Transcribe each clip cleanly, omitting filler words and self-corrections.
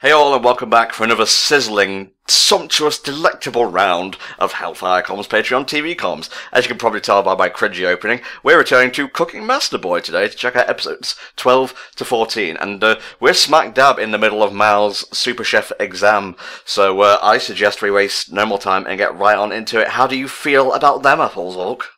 Hey all and welcome back for another sizzling, sumptuous, delectable round of HellfireComms Patreon TV comms. As you can probably tell by my cringy opening, we're returning to Cooking Master Boy today to check out episodes 12 to 14, and we're smack dab in the middle of Mal's Super Chef exam, so I suggest we waste no more time and get right on into it. How do you feel about them apples, Hulk?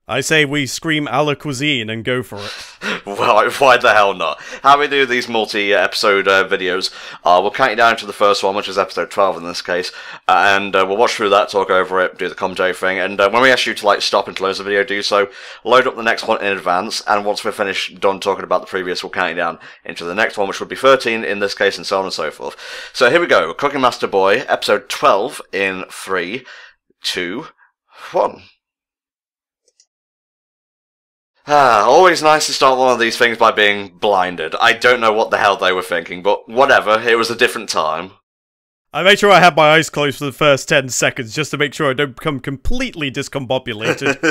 I say we scream a la cuisine and go for it. Well, why the hell not? How we do these multi-episode videos, we'll count you down to the first one, which is episode 12 in this case, and we'll watch through that, talk over it, do the commentary thing, and when we ask you to stop and close the video, do so, load up the next one in advance, and once we're finished, done talking about the previous, we'll count you down into the next one, which would be 13 in this case, and so on and so forth. So here we go, Cooking Master Boy, episode 12 in 3, 2, 1. Always nice to start one of these things by being blinded. I don't know what the hell they were thinking, but whatever, it was a different time. I make sure I have my eyes closed for the first 10 seconds, just to make sure I don't become completely discombobulated.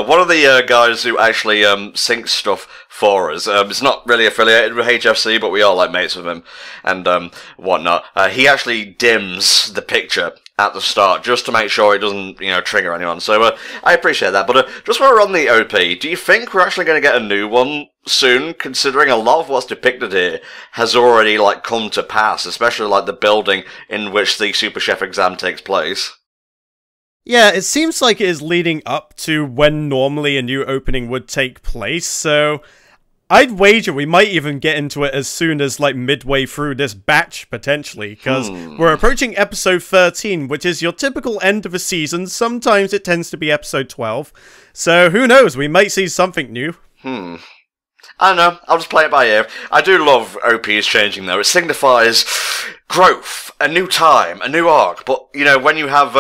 One of the guys who actually syncs stuff for us, is not really affiliated with HFC, but we are mates with him, and whatnot. He actually dims the picture at the start, just to make sure it doesn't, trigger anyone. So, I appreciate that. But, just while we're on the OP, do you think we're actually going to get a new one soon, considering a lot of what's depicted here has already, come to pass, especially, the building in which the Super Chef exam takes place? Yeah, it seems like it is leading up to when normally a new opening would take place, so I'd wager we might even get into it as soon as, midway through this batch, potentially, because we're approaching episode 13, which is your typical end of a season. Sometimes it tends to be episode 12, so who knows, we might see something new. I don't know, I'll just play it by ear. I do love OPs changing, though. It signifies growth, a new time, a new arc, but, when you have,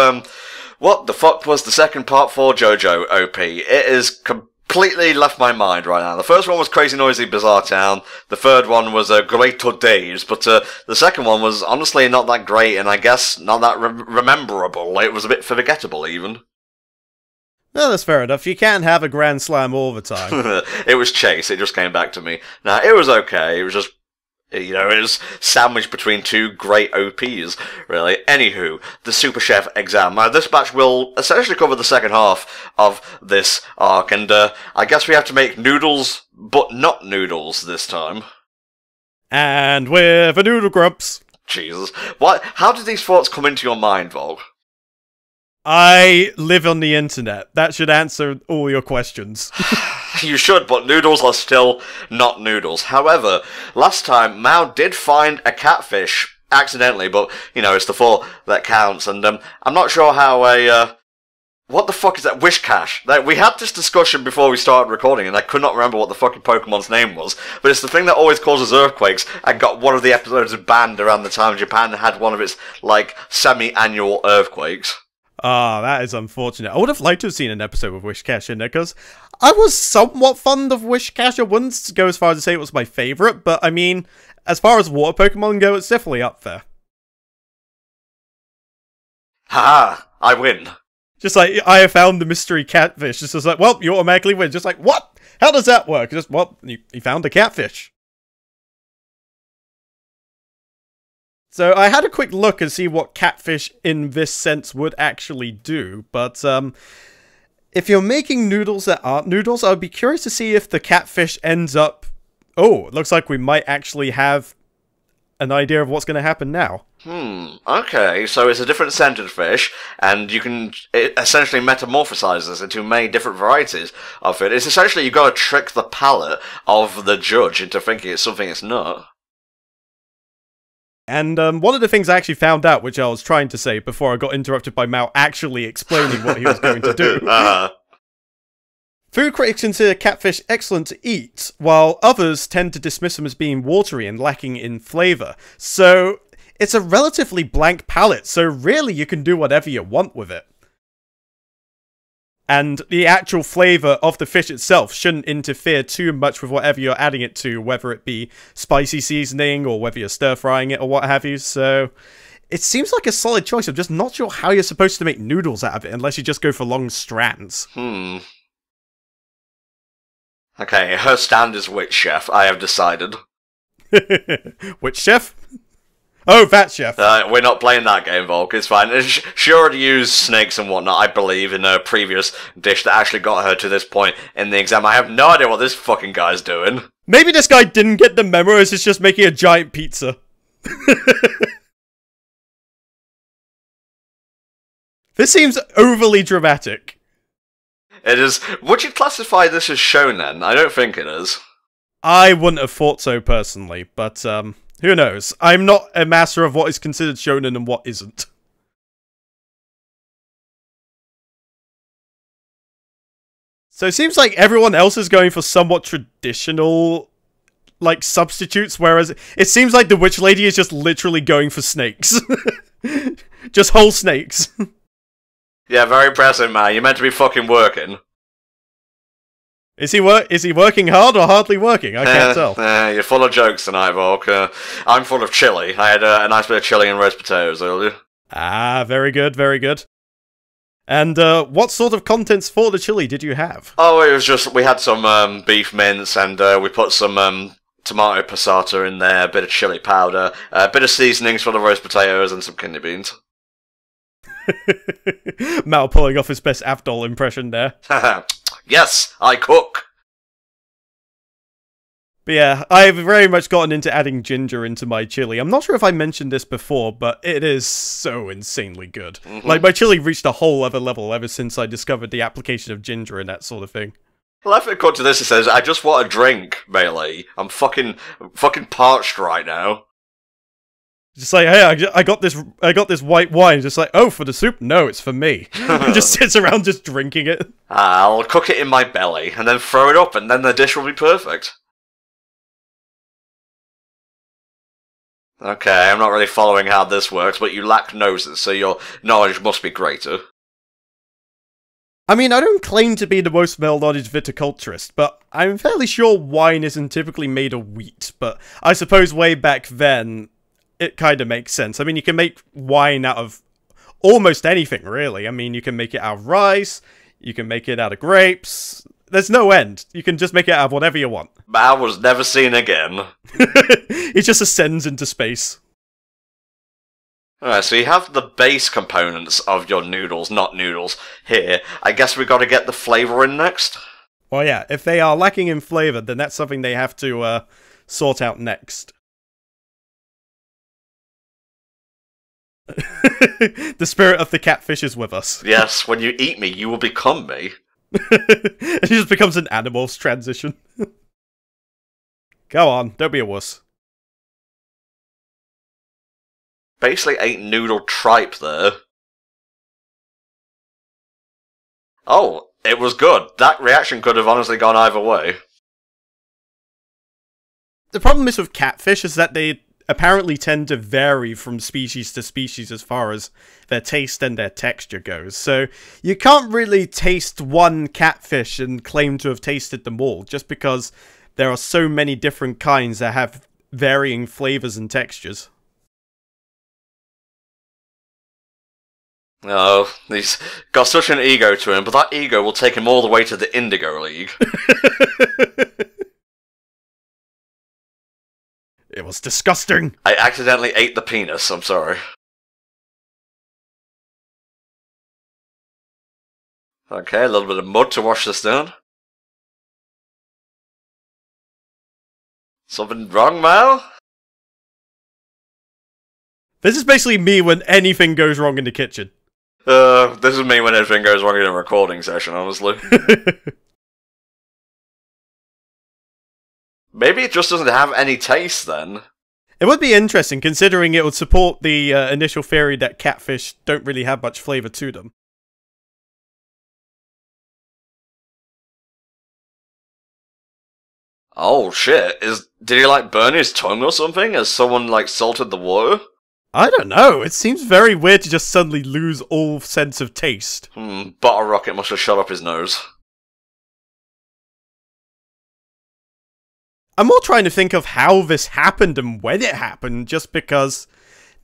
what the fuck was the second part for JoJo OP? It is completely left my mind right now. The first one was Crazy Noisy Bizarre Town. The third one was Great Days, but the second one was honestly not that great, and I guess not that rememberable. It was a bit forgettable, even. Well, that's fair enough. You can't have a Grand Slam all the time. It was Chase. It just came back to me. Now, it was okay. It was just, it was sandwiched between two great OPs, really. Anywho, the Super Chef exam. Now, this batch will essentially cover the second half of this arc, and I guess we have to make noodles, but not noodles this time. And with a noodle grumps. Jesus. How did these thoughts come into your mind, Volk? I live on the internet. That should answer all your questions. You should, but noodles are still not noodles. However, last time, Mao did find a catfish, accidentally, but, it's the thought that counts, and I'm not sure how what the fuck is that? Wish Cache. We had this discussion before we started recording, and I could not remember what the fucking Pokemon's name was, but it's the thing that always causes earthquakes, and got one of the episodes banned around the time Japan had one of its, semi-annual earthquakes. Ah, that is unfortunate. I would have liked to have seen an episode of Wish Cache in there, because I was somewhat fond of Wish Cache. I wouldn't go as far as to say it was my favourite, but I mean, as far as water Pokemon go, it's definitely up there. Haha, I win. Just I have found the mystery catfish. Just well, you automatically win. Just what? How does that work? Just, well, you found a catfish. So I had a quick look and see what catfish in this sense would actually do, but if you're making noodles that aren't noodles, I would be curious to see if the catfish ends up... Oh, it looks like we might actually have an idea of what's going to happen now. Okay, so it's a different scented fish, and it essentially metamorphosizes into many different varieties of it. It's essentially, you've got to trick the palate of the judge into thinking it's something it's not. And one of the things I actually found out, which I was trying to say before I got interrupted by Mao actually explaining what he was going to do. Food critics consider catfish excellent to eat, while others tend to dismiss them as being watery and lacking in flavour. So, it's a relatively blank palate, so really you can do whatever you want with it. And the actual flavour of the fish itself shouldn't interfere too much with whatever you're adding it to, whether it be spicy seasoning or whether you're stir-frying it or what have you, so it seems like a solid choice. I'm just not sure how you're supposed to make noodles out of it unless you just go for long strands. Okay, her stand is Witch Chef, I have decided. Witch Chef? Oh, Fat Chef. We're not playing that game, Volk. It's fine. She already used snakes and whatnot, I believe, in a previous dish that actually got her to this point in the exam. I have no idea what this fucking guy's doing. Maybe this guy didn't get the memo as it's just making a giant pizza. This seems overly dramatic. It is. Would you classify this as shonen? I don't think it is. I wouldn't have thought so personally, but who knows? I'm not a master of what is considered shonen and what isn't. So it seems like everyone else is going for somewhat traditional, like, substitutes, whereas it seems like the witch lady is just literally going for snakes. Just whole snakes. Yeah, very impressive, man. You're meant to be fucking working. Is he working hard or hardly working? I can't tell. You're full of jokes tonight, Volk. I'm full of chili. I had a nice bit of chili and roast potatoes earlier. Ah, very good, very good. And what sort of contents for the chili did you have? Oh, it was just, we had some beef mince, and we put some tomato passata in there, a bit of chili powder, a bit of seasonings for the roast potatoes, and some kidney beans. Mal pulling off his best Avdol impression there. Yes, I cook! But yeah, I've very much gotten into adding ginger into my chili. I'm not sure if I mentioned this before, but it is so insanely good. Like, my chili reached a whole other level ever since I discovered the application of ginger and that sort of thing. Well, after it cut to this, it says, I just want a drink, Bailey. I'm fucking parched right now. Just like, hey, I got this white wine. Just like, oh, for the soup? No, it's for me. And just sits around just drinking it. I'll cook it in my belly, and then throw it up, and then the dish will be perfect. Okay, I'm not really following how this works, but you lack noses, so your knowledge must be greater. I mean, I don't claim to be the most well-knowledge viticulturist, but I'm fairly sure wine isn't typically made of wheat, but I suppose way back then, it kind of makes sense. I mean, you can make wine out of almost anything, really. I mean, you can make it out of rice, you can make it out of grapes. There's no end. You can just make it out of whatever you want. Bao was never seen again. He just ascends into space. Alright, so you have the base components of your noodles, not noodles, here. I guess we gotta get the flavour in next? Well, yeah, if they are lacking in flavour, then that's something they have to sort out next. The spirit of the catfish is with us. Yes, when you eat me, you will become me. It just becomes an animal's transition. Go on, don't be a wuss. Basically ate noodle tripe there. Oh, it was good. That reaction could have honestly gone either way. The problem is with catfish is that they apparently tend to vary from species to species as far as their taste and their texture goes. So you can't really taste one catfish and claim to have tasted them all, just because there are so many different kinds that have varying flavors and textures. Oh, he's got such an ego to him, but that ego will take him all the way to the Indigo League. It was disgusting. I accidentally ate the penis, I'm sorry. Okay, a little bit of mud to wash this down. Something wrong, Mal? This is basically me when anything goes wrong in the kitchen. This is me when anything goes wrong in a recording session, honestly. Maybe it just doesn't have any taste, then. It would be interesting, considering it would support the initial theory that catfish don't really have much flavour to them. Oh shit, did he like burn his tongue or something? Has someone like salted the water? I don't know, it seems very weird to just suddenly lose all sense of taste. Bottle rocket must have shot up his nose. I'm more trying to think of how this happened and when it happened, just because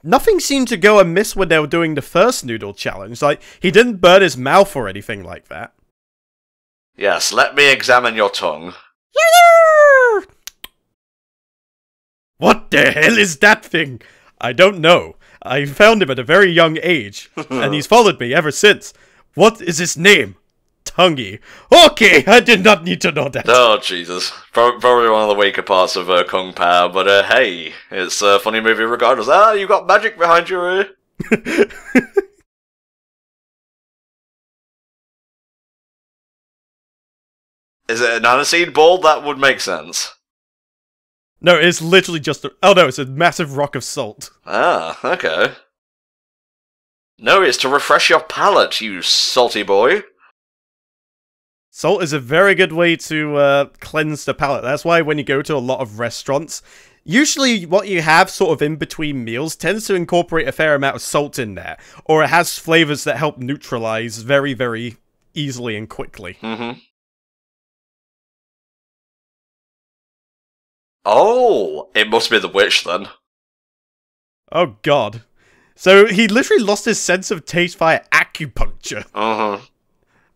nothing seemed to go amiss when they were doing the first noodle challenge. Like, he didn't burn his mouth or anything like that. Yes, let me examine your tongue. What the hell is that thing? I don't know. I found him at a very young age, and he's followed me ever since. What is his name? Tungy. Okay, I did not need to know that. Oh, Jesus. Probably one of the weaker parts of Kung Pao, but hey, it's a funny movie regardless. Ah, you got magic behind you, eh? Is it an aniseed ball? That would make sense. No, it's literally just a... Oh no, it's a massive rock of salt. Ah, okay. No, it's to refresh your palate, you salty boy. Salt is a very good way to cleanse the palate. That's why when you go to a lot of restaurants, usually what you have sort of in between meals tends to incorporate a fair amount of salt in there. Or it has flavors that help neutralize very, very easily and quickly. Mm-hmm. Oh, it must be the witch then. Oh god. So he literally lost his sense of taste via acupuncture. Uh-huh.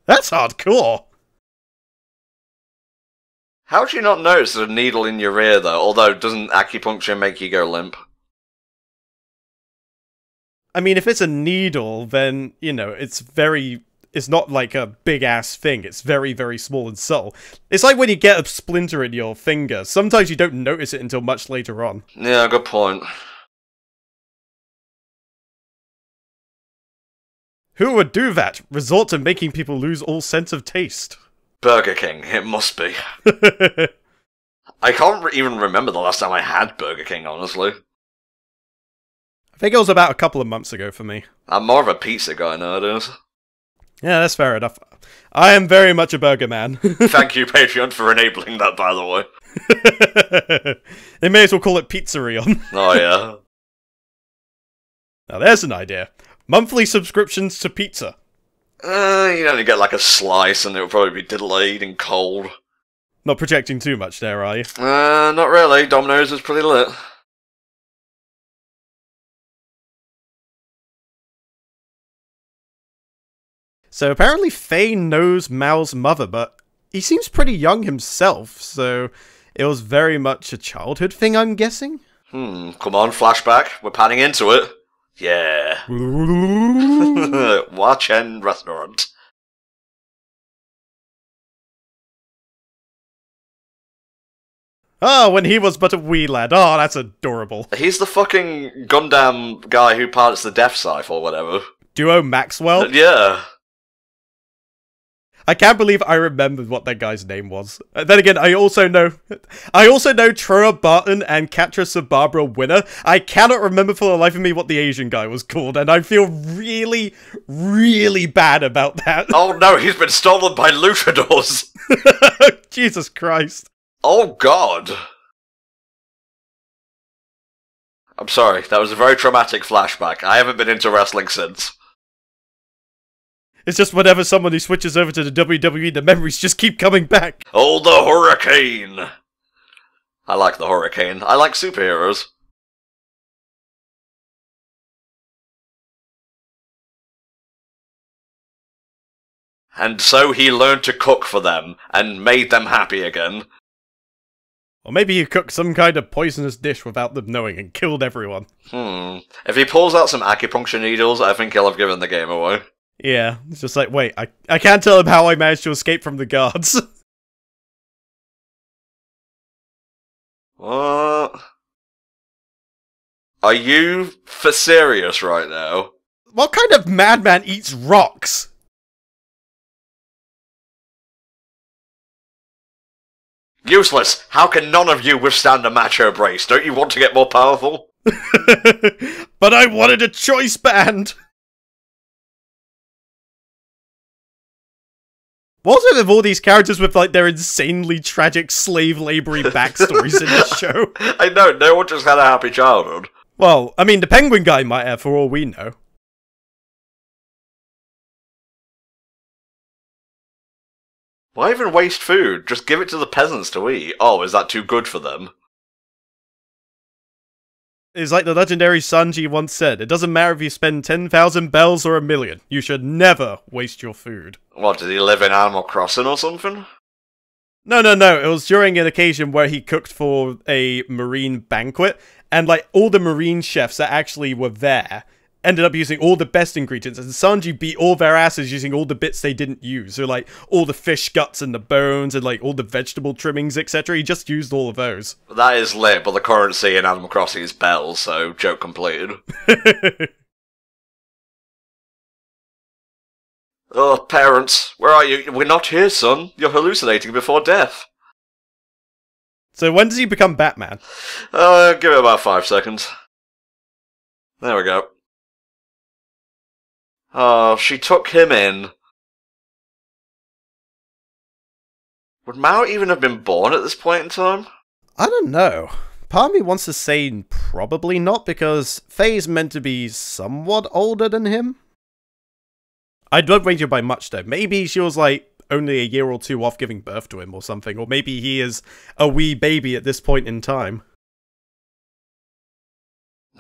That's hardcore. How do you not notice there's a needle in your ear though? Although, doesn't acupuncture make you go limp? I mean, if it's a needle, then, you know, it's not like a big-ass thing. It's very, very small and subtle. It's like when you get a splinter in your finger. Sometimes you don't notice it until much later on. Yeah, good point. Who would do that? Resort to making people lose all sense of taste. Burger King, it must be. I can't even remember the last time I had Burger King, honestly. I think it was about a couple of months ago for me. I'm more of a pizza guy nowadays. Yeah, that's fair enough. I am very much a burger man. Thank you, Patreon, for enabling that, by the way. They may as well call it Pizzerion. Oh, yeah. Now there's an idea. Monthly subscriptions to pizza. You'd only get like a slice and it would probably be delayed and cold. Not projecting too much there, are you? Not really. Domino's is pretty lit. So apparently Fane knows Mao's mother, but he seems pretty young himself, so it was very much a childhood thing, I'm guessing? Come on, flashback. We're panning into it. Yeah. Watch and restaurant. Oh, when he was but a wee lad. Oh, that's adorable. He's the fucking Gundam guy who pilots the Death Scythe or whatever. Duo Maxwell? Yeah. I can't believe I remembered what that guy's name was. Then again, I also know Troa Barton and Catra Barbara Winner. I cannot remember for the life of me what the Asian guy was called, and I feel really, really bad about that. Oh no, he's been stolen by luchadors! Jesus Christ. Oh god. I'm sorry, that was a very traumatic flashback. I haven't been into wrestling since. It's just whenever someone who switches over to the WWE, the memories just keep coming back. Oh, the Hurricane! I like the Hurricane. I like superheroes. And so he learned to cook for them, and made them happy again. Or maybe he cooked some kind of poisonous dish without them knowing and killed everyone. If he pulls out some acupuncture needles, I think he'll have given the game away. Yeah, it's just like, wait, I can't tell him how I managed to escape from the guards. What? Are you for serious right now? What kind of madman eats rocks? Useless! How can none of you withstand a macho brace? Don't you want to get more powerful? But I wanted a choice band! What's it with all these characters with, like, their insanely tragic slave-labory backstories in the show? I know, no one just had a happy childhood. Well, I mean, the penguin guy might have, for all we know. Why even waste food? Just give it to the peasants to eat. Oh, is that too good for them? It's like the legendary Sanji once said, it doesn't matter if you spend 10,000 bells or 1,000,000, you should never waste your food. What, did he live in Animal Crossing or something? No, it was during an occasion where he cooked for a marine banquet, And like all the marine chefs that actually were there ended up using all the best ingredients, and Sanji beat all their asses using all the bits they didn't use. So like all the fish guts and the bones and like all the vegetable trimmings, etc. He just used all of those. That is lit, but the currency in Animal Crossing is bells, so joke completed. Oh, parents, where are you? We're not here, son. You're hallucinating before death. So when does he become Batman? Give it about 5 seconds. There we go. Oh, she took him in. Would Mao even have been born at this point in time? I don't know. Part of me wants to say probably not, because Faye's meant to be somewhat older than him. I don't wager by much though. Maybe she was like only a year or two off giving birth to him or something, or maybe he is a wee baby at this point in time.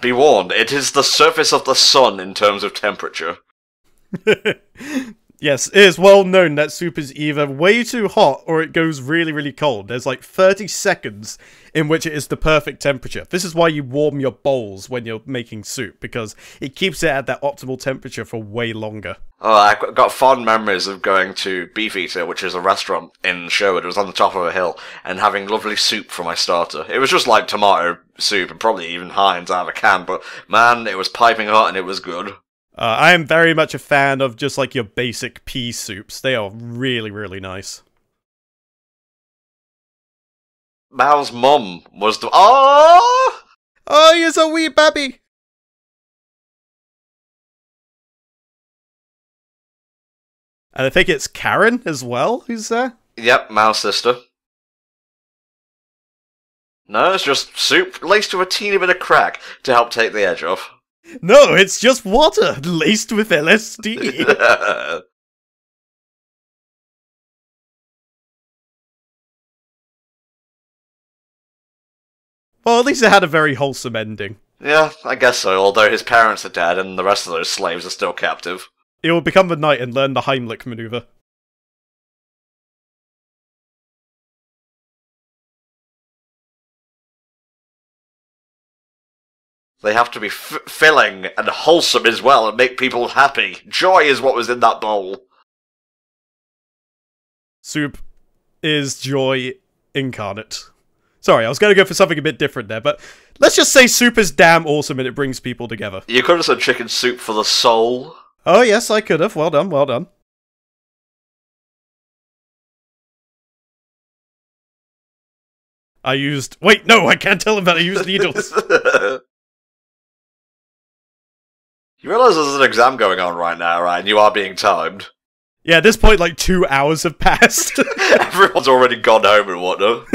Be warned, it is the surface of the sun in terms of temperature. Yes, it is well known that soup is either way too hot or it goes really, really cold. There's like 30 seconds in which it is the perfect temperature. This is why you warm your bowls when you're making soup, because it keeps it at that optimal temperature for way longer. Oh, I've got fond memories of going to Beefeater, which is a restaurant in Sherwood. It was on the top of a hill, and having lovely soup for my starter. It was just like tomato soup, and probably even Heinz out of a can, but man, it was piping hot and it was good. I am very much a fan of just like your basic pea soups. They are really, really nice. Mao's mum was the— Oh! Oh, he's a wee baby! And I think it's Karen as well who's there? Yep, Mao's sister. No, it's just soup laced with a teeny bit of crack to help take the edge off. No, it's just water laced with LSD. Well, at least it had a very wholesome ending. Yeah, I guess so, although his parents are dead and the rest of those slaves are still captive. He will become the knight and learn the Heimlich maneuver. They have to be filling and wholesome as well and make people happy. Joy is what was in that bowl. Soup is joy incarnate. Sorry, I was going to go for something a bit different there, but let's just say soup is damn awesome and it brings people together. You could have said chicken soup for the soul. Oh yes, I could have. Well done, well done. I used— wait, no, I can't tell him that I used needles. You realise there's an exam going on right now, right? And you are being timed. Yeah, at this point, like 2 hours have passed. Everyone's already gone home and whatnot.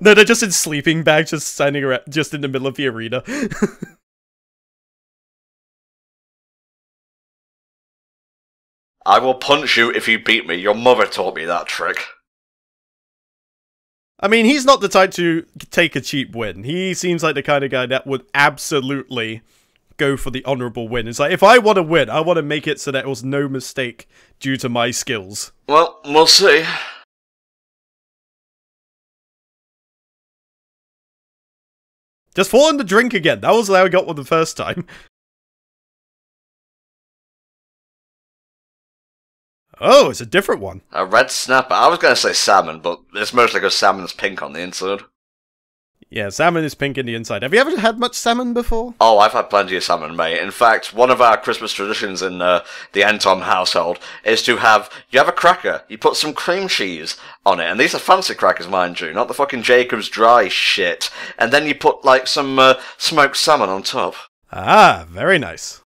No, they're just in sleeping bags, just standing around, just in the middle of the arena. I will punch you if you beat me. Your mother taught me that trick. I mean, he's not the type to take a cheap win. He seems like the kind of guy that would absolutely go for the honourable win. It's like, if I want to win, I want to make it so that it was no mistake due to my skills. Well, we'll see. Just fall in the drink again. That was how I got one the first time. Oh, it's a different one. A red snapper. I was going to say salmon, but it's mostly because salmon's pink on the inside. Yeah, salmon is pink in the inside. Have you ever had much salmon before? Oh, I've had plenty of salmon, mate. In fact, one of our Christmas traditions in the Entom household is to have— you have a cracker, you put some cream cheese on it, and these are fancy crackers, mind you, not the fucking Jacob's Dry shit. And then you put, like, some smoked salmon on top. Ah, very nice.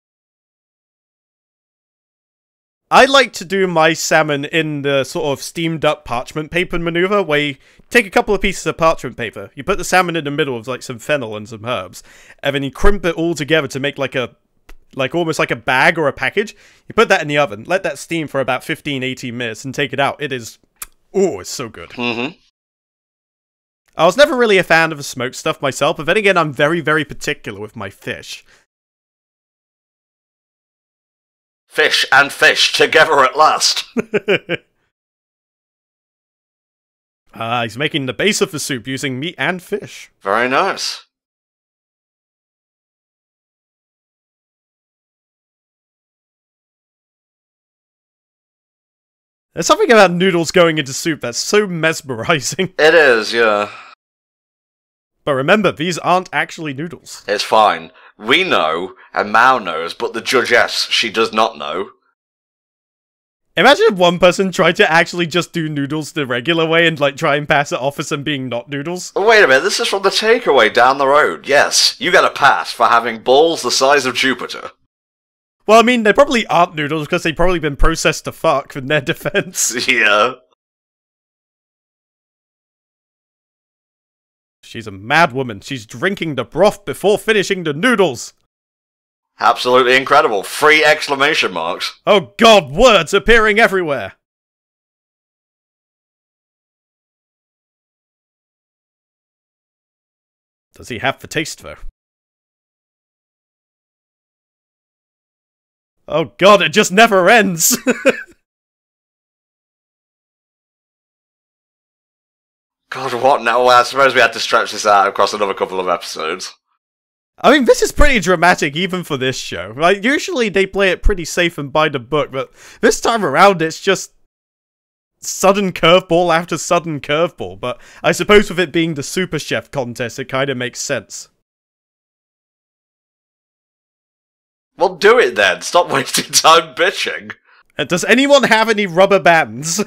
I like to do my salmon in the sort of steamed up parchment paper maneuver, where you take a couple of pieces of parchment paper, you put the salmon in the middle of like some fennel and some herbs, and then you crimp it all together to make like almost like a bag or a package. You put that in the oven, let that steam for about 15-18 minutes, and take it out. It is— oh, it's so good. Mm-hmm. I was never really a fan of the smoked stuff myself, but then again, I'm very, very particular with my fish. Fish and fish together at last. He's making the base of the soup using meat and fish. Very nice. There's something about noodles going into soup that's so mesmerizing. It is, yeah. But remember, these aren't actually noodles. It's fine. We know, and Mao knows, but the judgess, she does not know. Imagine if one person tried to actually just do noodles the regular way and, like, try and pass it off as them being not noodles. Wait a minute, this is from the takeaway down the road. Yes, you get a pass for having balls the size of Jupiter. Well, I mean, they probably aren't noodles because they've probably been processed to fuck in their defense. Yeah. She's a mad woman. She's drinking the broth before finishing the noodles. Absolutely incredible. 3 exclamation marks. Oh god, words appearing everywhere. Does he have the taste, though? Oh god, it just never ends! God, what now? Well, I suppose we had to stretch this out across another couple of episodes. I mean, this is pretty dramatic even for this show. Like, usually they play it pretty safe and by the book, but this time around it's just sudden curveball after sudden curveball. But I suppose with it being the Super Chef contest, it kind of makes sense. Well, do it then. Stop wasting time bitching. Does anyone have any rubber bands?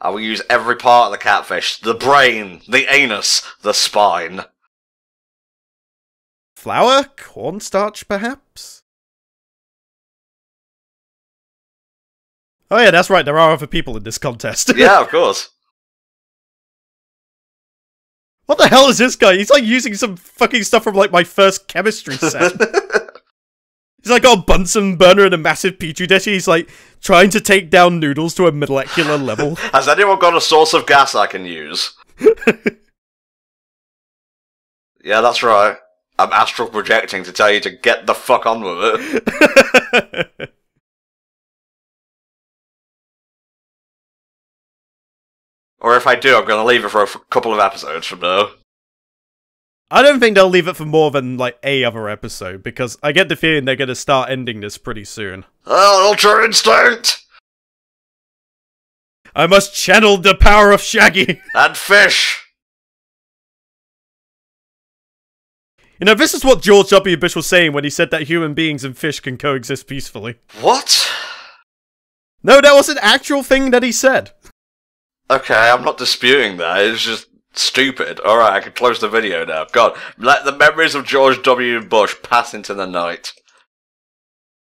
I will use every part of the catfish. The brain, the anus, the spine. Flour? Cornstarch, perhaps? Oh yeah, that's right, there are other people in this contest. Yeah, of course. What the hell is this guy? He's like using some fucking stuff from like my first chemistry set. He's like got a Bunsen burner and a massive petri dish. He's like trying to take down noodles to a molecular level. Has anyone got a source of gas I can use? Yeah, that's right. I'm astral projecting to tell you to get the fuck on with it. Or if I do, I'm going to leave it for a couple of episodes from now. I don't think they'll leave it for more than, like, a other episode, because I get the feeling they're going to start ending this pretty soon. Oh, Ultra Instinct! I must channel the power of Shaggy! And fish! You know, this is what George W. Bush was saying when he said that human beings and fish can coexist peacefully. What? No, that was an actual thing that he said. Okay, I'm not disputing that, it's just stupid. Alright, I can close the video now. God, let the memories of George W. Bush pass into the night.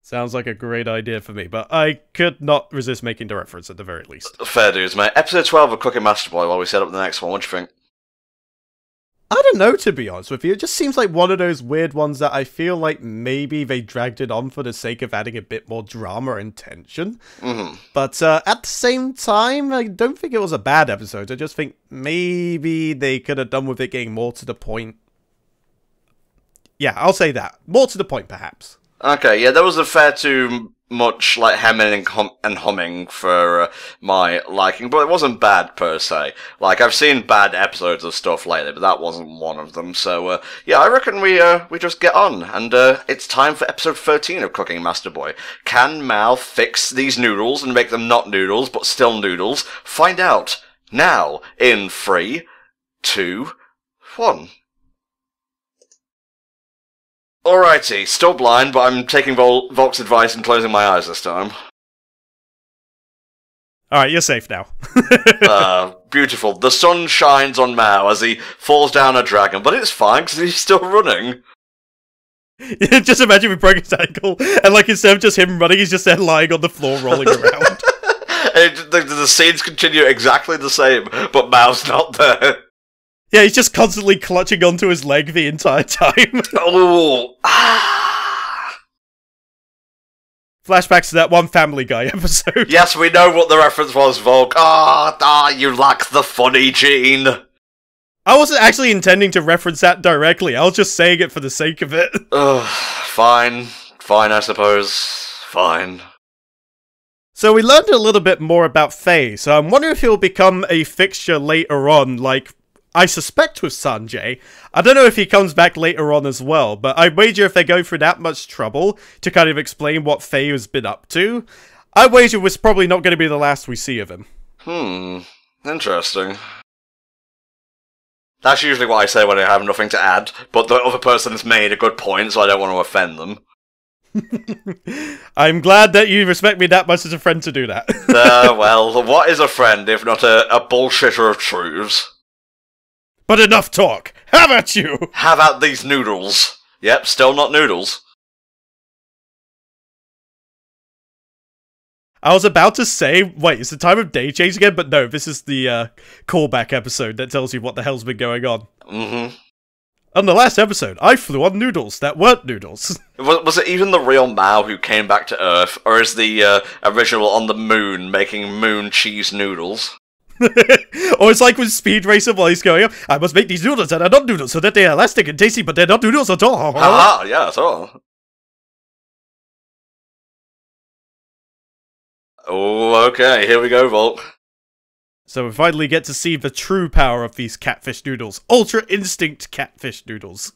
Sounds like a great idea for me, but I could not resist making the reference at the very least. Fair dues, mate. Episode 12 of Cooking Master Boy while we set up the next one. What do you think? I don't know, to be honest with you. It just seems like one of those weird ones that I feel like maybe they dragged it on for the sake of adding a bit more drama and tension. Mm-hmm. But at the same time, I don't think it was a bad episode. I just think maybe they could have done with it getting more to the point. Yeah, I'll say that. More to the point, perhaps. Okay, yeah, there was a fair too much, like, hemming and humming for my liking, but it wasn't bad, per se. Like, I've seen bad episodes of stuff lately, but that wasn't one of them, so, yeah, I reckon we just get on, and, it's time for episode 13 of Cooking Master Boy. Can Mao fix these noodles and make them not noodles, but still noodles? Find out, now, in 3, 2, 1. Alrighty, still blind, but I'm taking Volk's advice and closing my eyes this time. Alright, you're safe now. Beautiful. The sun shines on Mao as he falls down a dragon, but it's fine because he's still running. Just imagine we broke his ankle, and like instead of just him running, he's just there lying on the floor rolling around. The scenes continue exactly the same, but Mao's not there. Yeah, he's just constantly clutching onto his leg the entire time. Oh, Flashbacks to that one Family Guy episode. Yes, we know what the reference was, Volk. You lack the funny gene. I wasn't actually intending to reference that directly. I was just saying it for the sake of it. Fine. Fine, I suppose. Fine. So we learned a little bit more about Faye, so I'm wondering if he'll become a fixture later on, like, I suspect with Sanjay. I don't know if he comes back later on as well, but I wager if they go through that much trouble to kind of explain what Faye has been up to, I wager it's probably not going to be the last we see of him. Interesting. That's usually what I say when I have nothing to add, but the other person's made a good point, so I don't want to offend them. I'm glad that you respect me that much as a friend to do that. Well, what is a friend if not a bullshitter of truths? But enough talk! How about you? Have at these noodles. Yep, still not noodles. I was about to say, wait, it's the time of day change again? But no, this is the callback episode that tells you what the hell's been going on. On the last episode, I flew on noodles that weren't noodles. Was it even the real Mao who came back to Earth, or is the original on the moon making moon cheese noodles? Or it's like with Speed Racer while he's going up, I must make these noodles that are not noodles so that they are elastic and tasty, but they're not noodles at all. Yeah, at all. Oh, okay, here we go, Volt. So we finally get to see the true power of these catfish noodles. Ultra Instinct catfish noodles.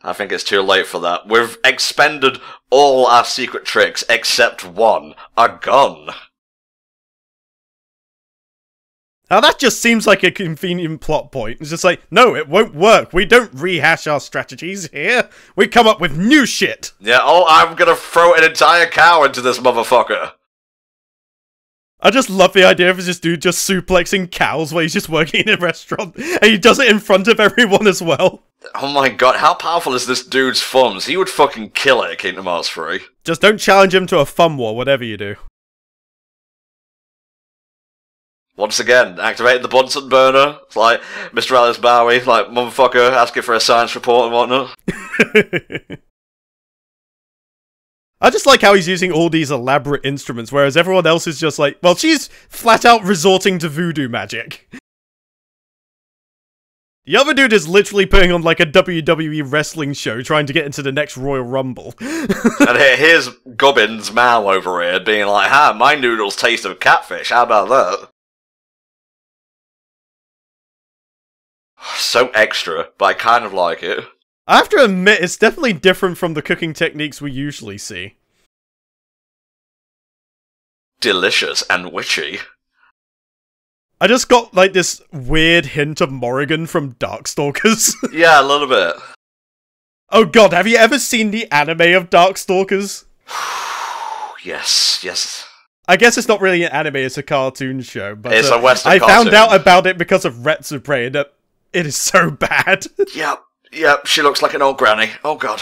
I think it's too late for that. We've expended all our secret tricks except one. A gun. Now that just seems like a convenient plot point. It's just like, no, it won't work. We don't rehash our strategies here. We come up with new shit. Yeah, I'm gonna throw an entire cow into this motherfucker. I just love the idea of this dude just suplexing cows while he's just working in a restaurant. And he does it in front of everyone as well. Oh my god, how powerful is this dude's thumbs? He would fucking kill it at Kingdom Hearts 3. Just don't challenge him to a thumb war, whatever you do. Once again, activated the Bunsen burner. It's like Mr. Alice Bowie, like motherfucker asking for a science report and whatnot. I just like how he's using all these elaborate instruments, whereas everyone else is just like, well, she's flat out resorting to voodoo magic. The other dude is literally putting on like a WWE wrestling show trying to get into the next Royal Rumble. And here's Gubbins Mao over here being like, my noodles taste of catfish, how about that? So extra, but I kind of like it. I have to admit, it's definitely different from the cooking techniques we usually see. Delicious and witchy. I just got, like, this weird hint of Morrigan from Darkstalkers. Yeah, a little bit. Oh god, have you ever seen the anime of Darkstalkers? Yes. I guess it's not really an anime, it's a cartoon show, but it's a Western I cartoon. found out about it because of Retsuprey, and it is so bad. Yep, she looks like an old granny. Oh god.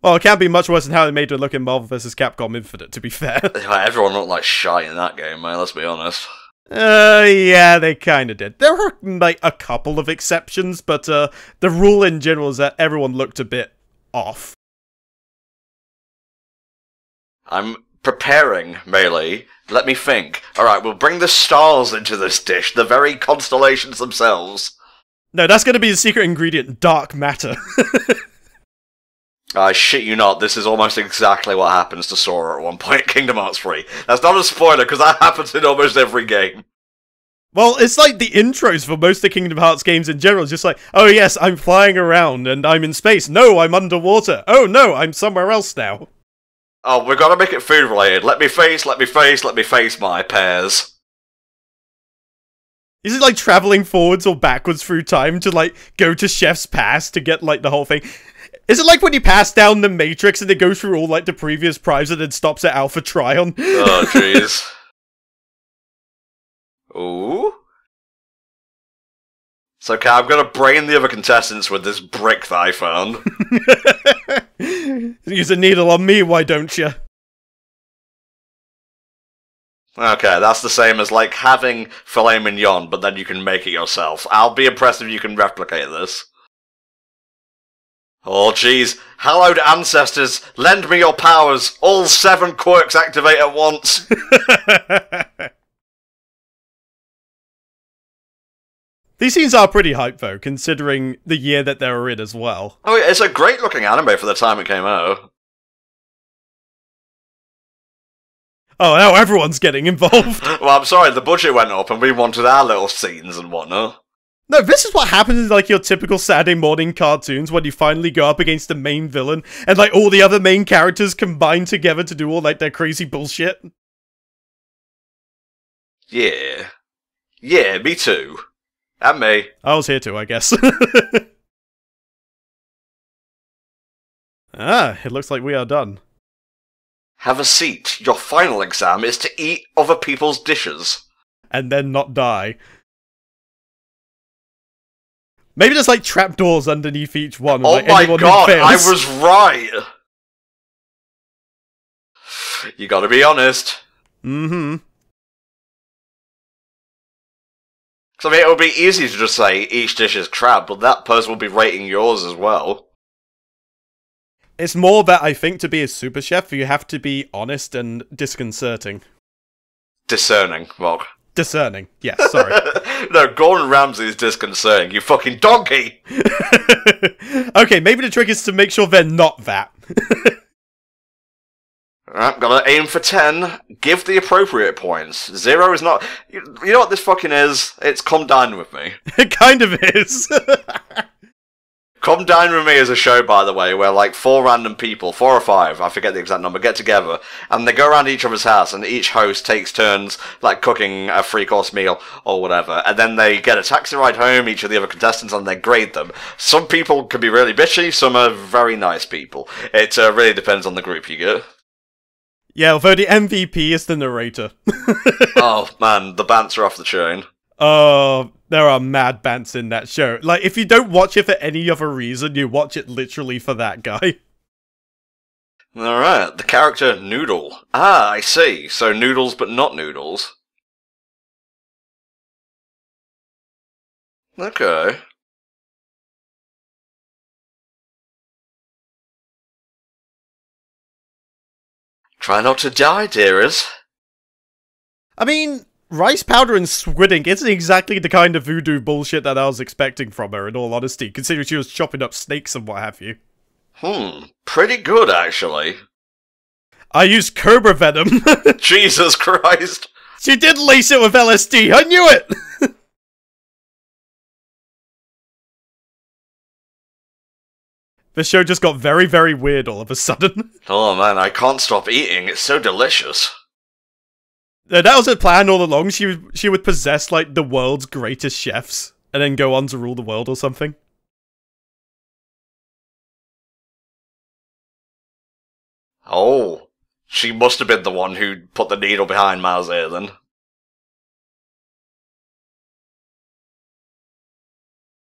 Well, it can't be much worse than how they made her look in Marvel vs. Capcom Infinite, to be fair. Everyone looked like shite in that game, man, let's be honest. Yeah, they kinda did. There were, like, a couple of exceptions, but the rule in general is that everyone looked a bit off. I'm preparing, Melee. Let me think. Alright, we'll bring the stars into this dish, the very constellations themselves. No, that's gonna be the secret ingredient, dark matter. I shit you not, this is almost exactly what happens to Sora at one point in Kingdom Hearts 3. That's not a spoiler, because that happens in almost every game. Well, it's like the intros for most of the Kingdom Hearts games in general. It's just like, oh yes, I'm flying around, and I'm in space. No, I'm underwater. Oh no, I'm somewhere else now. Oh, we've got to make it food related. Let me face my pears. Is it like traveling forwards or backwards through time to, like, go to Chef's Pass to get, like, the whole thing? Is it like when you pass down the Matrix and it goes through all, like, the previous primes and then stops at Alpha Trion? Oh, jeez. Ooh? It's okay, I'm gonna brain the other contestants with this brick that I found. Use a needle on me, why don't you? Okay, that's the same as, like, having filet mignon, but then you can make it yourself. I'll be impressed if you can replicate this. Oh, jeez. Hallowed ancestors, lend me your powers. All 7 quirks activate at once. These scenes are pretty hype, though, considering the year that they were in as well. Oh, yeah, it's a great-looking anime for the time it came out. Oh, now everyone's getting involved. Well, I'm sorry, the budget went up and we wanted our little scenes and whatnot. No, this is what happens in, like, your typical Saturday morning cartoons when you finally go up against the main villain and, like, all the other main characters combine together to do all, like, their crazy bullshit. Yeah. Yeah, me too. And me. I was here too, I guess. Ah, it looks like we are done. Have a seat. Your final exam is to eat other people's dishes. And then not die. Maybe there's, like, trapdoors underneath each one. Oh like, my anyone god, who fails. I was right! You gotta be honest. Mm-hmm. So, I mean, it would be easy to just say each dish is crap, but that person will be rating yours as well. It's more that I think to be a super chef, you have to be honest and disconcerting. Discerning, well. Discerning, yes, sorry. No, Gordon Ramsay is disconcerting, you fucking donkey! Okay, maybe the trick is to make sure they're not that. Alright, gotta aim for 10, give the appropriate points. 0 is not... You know what this fucking is? It's Come Dine With Me. It kind of is. Come Dine With Me is a show, by the way, where like 4 random people, 4 or 5, I forget the exact number, get together, and they go around each other's house, and each host takes turns, like, cooking a 3-course meal, or whatever, and then they get a taxi ride home, each of the other contestants, and they grade them. Some people can be really bitchy, some are very nice people. It really depends on the group you get. Yeah, although the MVP is the narrator. Oh, man, the bants are off the chain. Oh, there are mad bants in that show. Like, if you don't watch it for any other reason, you watch it literally for that guy. Alright, the character Noodle. Ah, I see. So noodles but not noodles. Okay. Try not to die, dearest. I mean, rice powder and squid ink isn't exactly the kind of voodoo bullshit that I was expecting from her, in all honesty, considering she was chopping up snakes and what have you. Pretty good, actually. I used cobra venom. Jesus Christ. She did lace it with LSD, I knew it! The show just got very, very weird all of a sudden. Oh man, I can't stop eating, it's so delicious. That was her plan all along. She would possess, like, the world's greatest chefs, and then go on to rule the world or something. Oh, she must have been the one who put the needle behind Mao's ear then.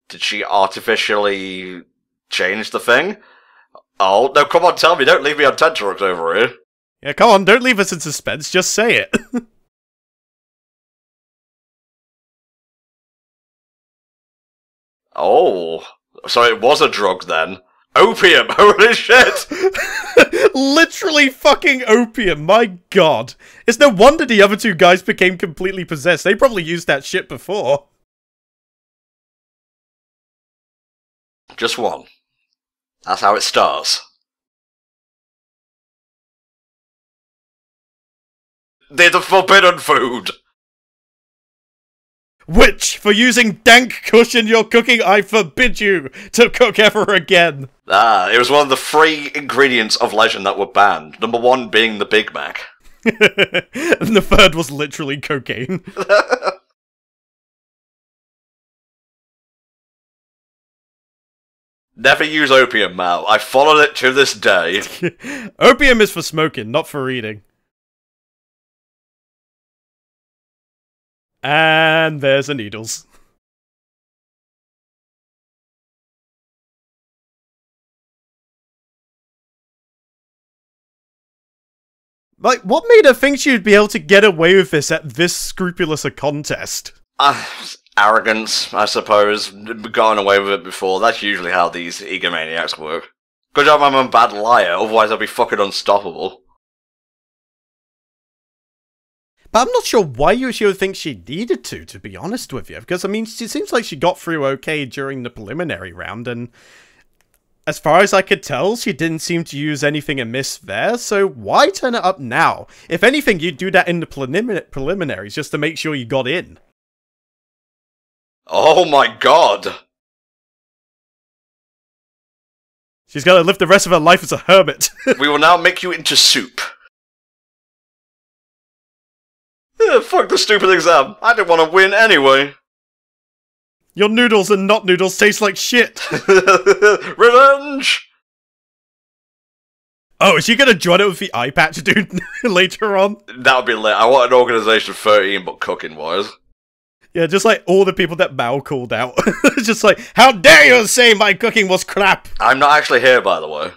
Did she artificially change the thing? Oh, no, come on, tell me, don't leave me on tenterhooks over here. Yeah, come on, don't leave us in suspense, just say it. Oh, so it was a drug then. Opium, holy shit! Literally fucking opium, my god. It's no wonder the other two guys became completely possessed. They probably used that shit before. Just one. That's how it starts. They're the forbidden food! Which, for using dank kush in your cooking, I forbid you to cook ever again. Ah, it was one of the 3 ingredients of legend that were banned. Number 1 being the Big Mac. And the third was literally cocaine. Never use opium, Mal. I followed it to this day. Opium is for smoking, not for eating. And there's the needles. Like, what made her think she'd be able to get away with this at this scrupulous a contest? Arrogance, I suppose. Gotten away with it before. That's usually how these egomaniacs work. Good job I'm a bad liar, otherwise I'd be fucking unstoppable. But I'm not sure why she would think she needed to be honest with you. Because, I mean, it seems like she got through okay during the preliminary round, and as far as I could tell, she didn't seem to use anything amiss there, so why turn it up now? If anything, you'd do that in the preliminaries, just to make sure you got in. Oh my god! She's gonna live the rest of her life as a hermit. We will now make you into soup. Fuck the stupid exam. I didn't want to win anyway. Your noodles and not noodles taste like shit. Revenge! Oh, is she gonna join it with the eye patch dude later on? That would be lit. I want an organisation of 13, but cooking-wise. Yeah, just like all the people that Mao called out. Just like, how dare you say my cooking was crap! I'm not actually here, by the way.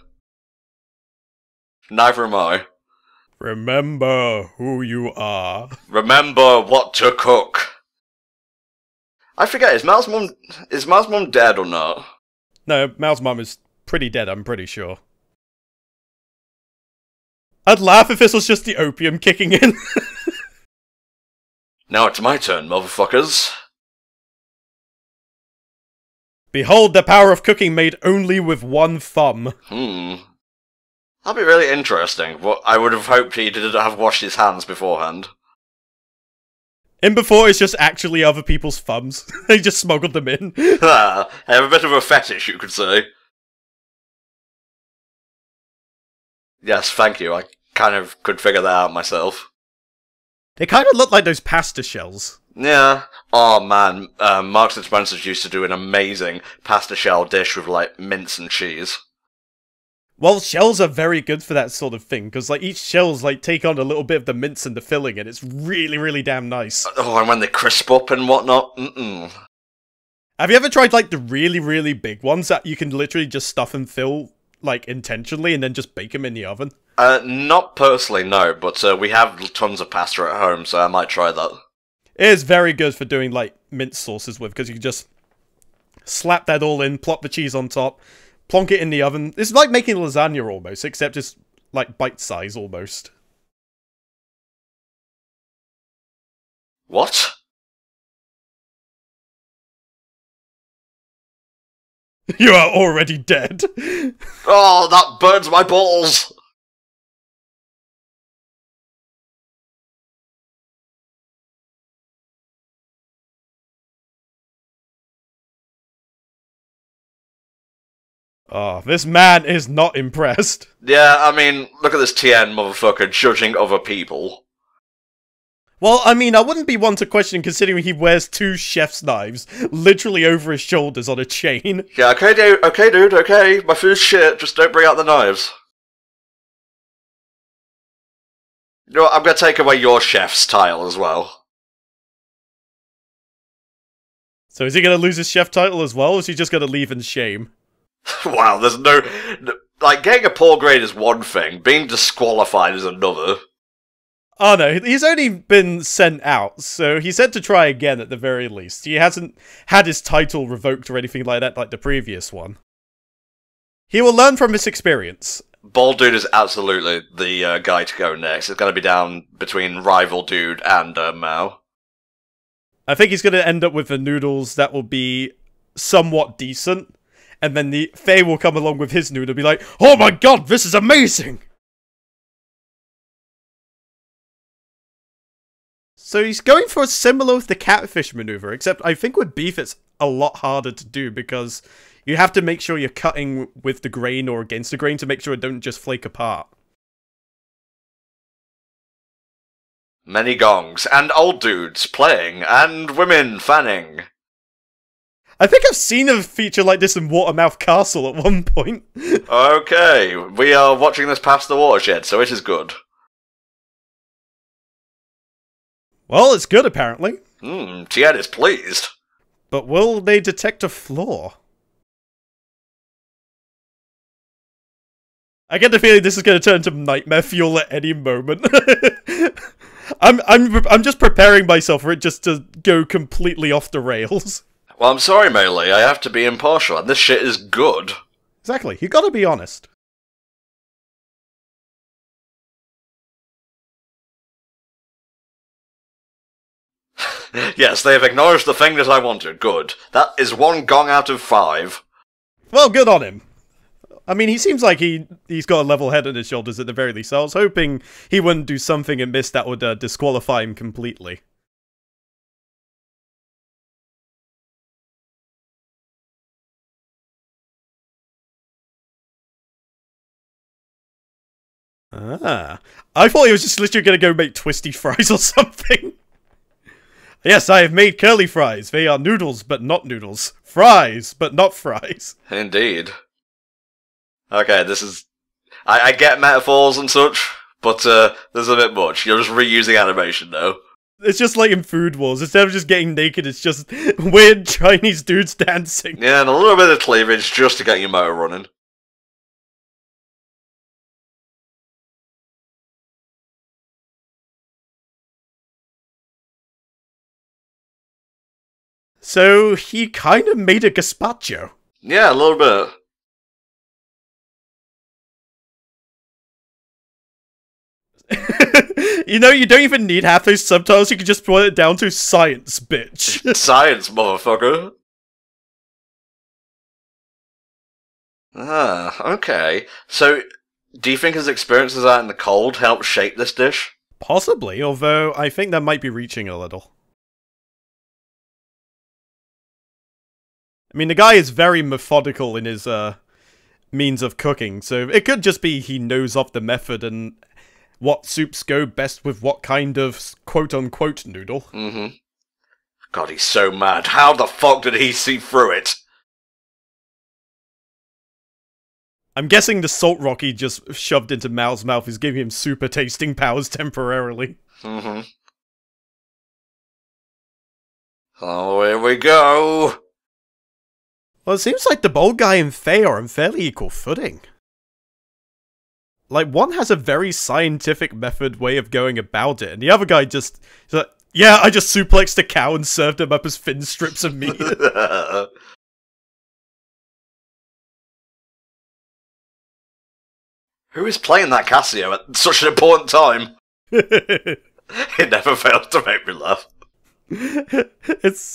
Neither am I. Remember who you are. Remember what to cook. I forget, is Mao's mum dead or not? No, Mao's mum is pretty dead, I'm pretty sure. I'd laugh if this was just the opium kicking in. Now it's my turn, motherfuckers. Behold the power of cooking made only with one thumb. That'd be really interesting, but I would have hoped he didn't have washed his hands beforehand. In before, it's just actually other people's thumbs. They just smuggled them in. I have a bit of a fetish, you could say. Yes, thank you, I kind of could figure that out myself. They kind of look like those pasta shells. Yeah. Oh man, Marks and Spencer's used to do an amazing pasta shell dish with, like, mince and cheese. Well, shells are very good for that sort of thing, because like each shells like take on a little bit of the mince and the filling, and it's really, really damn nice. Oh, and when they crisp up and whatnot, Have you ever tried like the really, really big ones that you can literally just stuff and fill, like, intentionally, and then just bake them in the oven? Not personally, no, but we have tons of pasta at home, so I might try that. It is very good for doing, like, mince sauces with, because you can just slap that all in, plop the cheese on top, plonk it in the oven. It's like making lasagna almost, except it's, like, bite-size almost. What? You are already dead. Oh, that burns my balls! Oh, this man is not impressed. Yeah, I mean, look at this TN motherfucker judging other people. Well, I mean, I wouldn't be one to question considering he wears 2 chef's knives literally over his shoulders on a chain. Yeah, okay dude, okay, my food's shit, just don't bring out the knives. You know what, I'm gonna take away your chef's title as well. So is he gonna lose his chef title as well, or is he just gonna leave in shame? Wow, there's no... Like, getting a poor grade is one thing, being disqualified is another. Oh no, he's only been sent out, so he's said to try again at the very least. He hasn't had his title revoked or anything like that like the previous one. He will learn from his experience. Bald Dude is absolutely the guy to go next. It's going to be down between Rival Dude and Mao. I think he's going to end up with the noodles that will be somewhat decent, and then the Faye will come along with his noodle and be like, oh my god, this is amazing! So he's going for a similar with the Catfish maneuver, except I think with beef it's a lot harder to do because you have to make sure you're cutting with the grain or against the grain to make sure it don't just flake apart. Many gongs, and old dudes playing, and women fanning. I think I've seen a feature like this in Watermouth Castle at one point. Okay, we are watching this past the watershed, so it is good. Well, it's good apparently. Tien is pleased. But will they detect a flaw? I get the feeling this is going to turn into nightmare fuel at any moment. I'm just preparing myself for it just to go completely off the rails. Well, I'm sorry, Melee, I have to be impartial, and this shit is good. Exactly, you gotta be honest. Yes, they have acknowledged the thing that I wanted. Good. That is 1 gong out of 5. Well, good on him. I mean, he seems like he's got a level head on his shoulders at the very least. I was hoping he wouldn't do something and miss that would disqualify him completely. Ah, I thought he was just literally going to go make twisty fries or something. Yes, I have made curly fries. They are noodles, but not noodles. Fries, but not fries. Indeed. Okay, this is... I get metaphors and such, but there's a bit much. You're just reusing animation, though. It's just like in Food Wars. Instead of just getting naked, it's just weird Chinese dudes dancing. Yeah, and a little bit of cleavage just to get your motor running. So he kind of made a gazpacho. Yeah, a little bit. You know, you don't even need half those subtitles, you can just put it down to science, bitch. Science, motherfucker. Ah, okay. So, do you think his experiences out in the cold helped shape this dish? Possibly, although I think that might be reaching a little. I mean, the guy is very methodical in his means of cooking, so it could just be he knows of the method and what soups go best with what kind of quote-unquote noodle. Mm-hmm. God, he's so mad. How the fuck did he see through it? I'm guessing the salt rock he just shoved into Mao's mouth is giving him super tasting powers temporarily. Mm-hmm. Oh, here we go. Well, it seems like the bold guy and Faye are on fairly equal footing. Like, one has a very scientific method way of going about it, and the other guy just... like, yeah, I just suplexed a cow and served him up as thin strips of meat. Who is playing that Casio at such an important time? It never fails to make me laugh. It's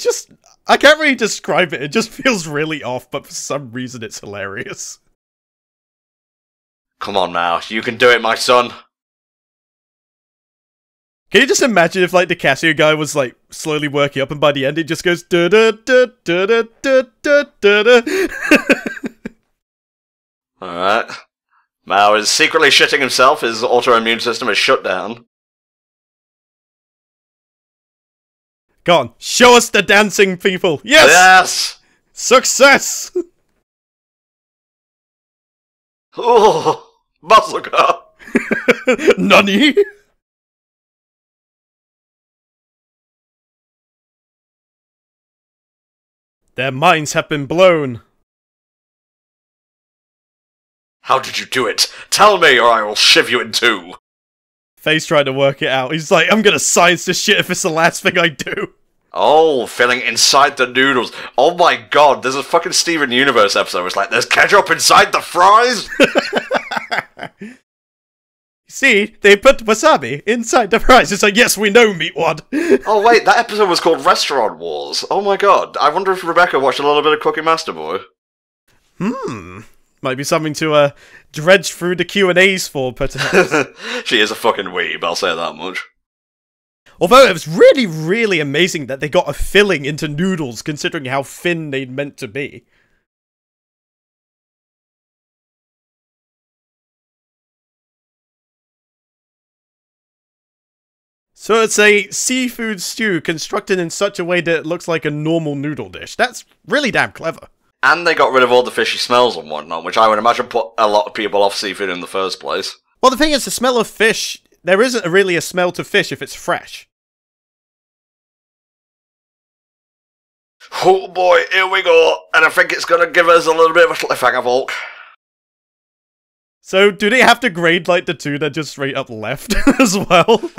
just... I can't really describe it, it just feels really off, but for some reason it's hilarious. Come on now, you can do it, my son. Can you just imagine if, like, the Casio guy was, like, slowly working up, and by the end it just goes da da da da da da da da da. Alright. Mao is secretly shitting himself, his autoimmune system is shut down. Go on, show us the dancing people! Yes! Yes! Success! Oh, massacre! Nani? Their minds have been blown. How did you do it? Tell me or I will shiv you in two. Faye's trying to work it out. He's like, I'm gonna science this shit if it's the last thing I do. Oh, filling inside the noodles. Oh my god, there's a fucking Steven Universe episode where it's like, there's ketchup inside the fries? See, they put wasabi inside the fries. It's like, yes, we know, meatwad. Oh wait, that episode was called Restaurant Wars. Oh my god, I wonder if Rebecca watched a little bit of Cooking Master Boy. Might be something to dredge through the Q&As for, perhaps. She is a fucking weeb, I'll say that much. Although it was really, really amazing that they got a filling into noodles, considering how thin they'd meant to be. So it's a seafood stew constructed in such a way that it looks like a normal noodle dish. That's really damn clever. And they got rid of all the fishy smells and whatnot, which I would imagine put a lot of people off seafood in the first place. Well, the thing is, the smell of fish, there isn't really a smell to fish if it's fresh. Oh boy, here we go, and I think it's going to give us a little bit of a cliffhanger, Volk. So, do they have to grade, like, the two that just straight up left as well?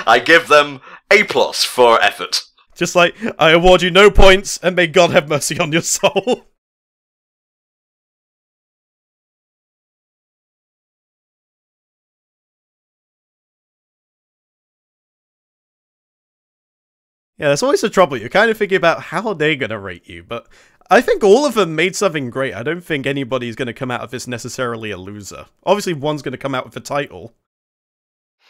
I give them A+ for effort. Just like, I award you no points, and may God have mercy on your soul. Yeah, that's always the trouble. You're kind of thinking about how are they gonna rate you, but I think all of them made something great. I don't think anybody's going to come out of this necessarily a loser. Obviously, one's going to come out with the title.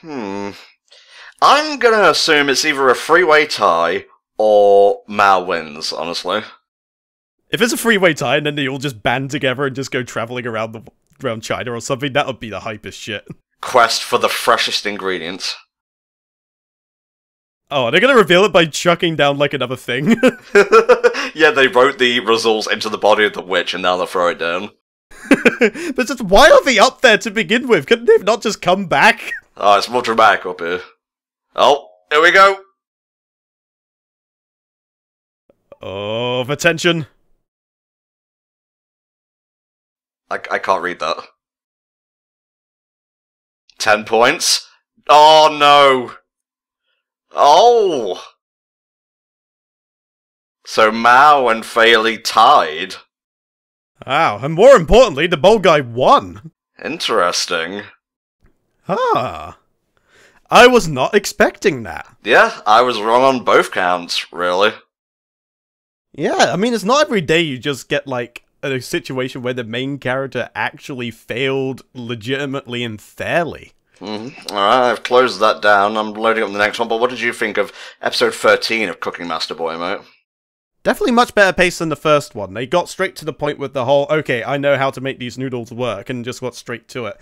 I'm gonna assume it's either a three-way tie or Mao wins, honestly. If it's a three-way tie and then they all just band together and just go traveling around China or something, that would be the hypest shit. Quest for the freshest ingredients. Oh, they're gonna reveal it by chucking down, like, another thing. Yeah, they wrote the results into the body of the witch and now they'll throw it down. But just, why are they up there to begin with? Couldn't they have not just come back? Oh, it's more dramatic up here. Oh, here we go! Oh, attention. I can't read that. 10 points? Oh, no! Oh! So Mao and Fairley tied. Wow, and more importantly, the bold guy won. Interesting. Ah. I was not expecting that. Yeah, I was wrong on both counts, really. Yeah, I mean, it's not every day you just get, like, a situation where the main character actually failed legitimately and fairly. Alright, I've closed that down. I'm loading up the next one, but what did you think of episode 13 of Cooking Master Boy, mate? Definitely much better pace than the first one. They got straight to the point with the whole, okay, I know how to make these noodles work, and just got straight to it.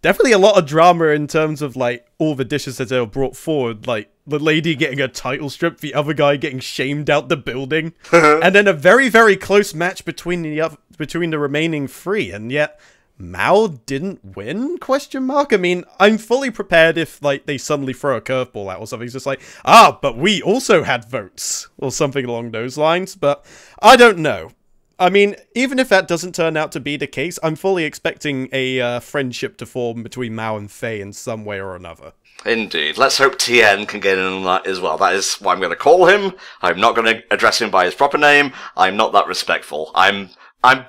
Definitely a lot of drama in terms of, like, all the dishes that they were brought forward, like, the lady getting a title strip, the other guy getting shamed out the building, and then a very, very close match between the remaining three, and yet Mao didn't win? Question mark? I mean, I'm fully prepared if, like, they suddenly throw a curveball out or something. It's just like, but we also had votes, or something along those lines, but I don't know. I mean, even if that doesn't turn out to be the case, I'm fully expecting a friendship to form between Mao and Faye in some way or another. Indeed. Let's hope Tien can get in on that as well. That is what I'm going to call him. I'm not going to address him by his proper name. I'm not that respectful. I'm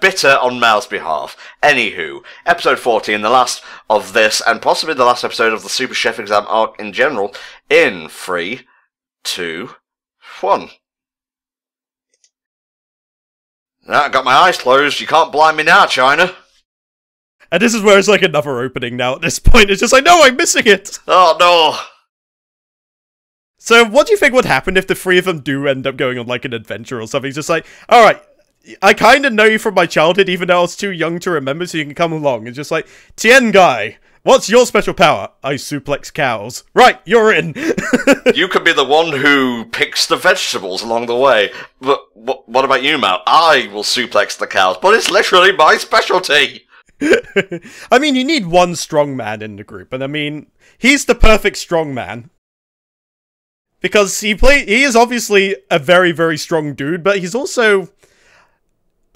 bitter on Mao's behalf. Anywho, episode 14, the last of this, and possibly the last episode of the Super Chef Exam arc in general, in 3, 2, 1. I got my eyes closed. You can't blind me now, China. And this is where it's like another opening now at this point. It's just like, no, I'm missing it! Oh, no. So, what do you think would happen if the three of them do end up going on, like, an adventure or something? It's just like, alright, I kind of know you from my childhood, even though I was too young to remember, so you can come along. It's just like, Tien guy, what's your special power? I suplex cows. Right, you're in! You could be the one who picks the vegetables along the way. But what about you, Mao? I will suplex the cows, but it's literally my specialty! I mean, you need one strong man in the group, and I mean, he's the perfect strong man. Because he is obviously a very, very strong dude, but he's also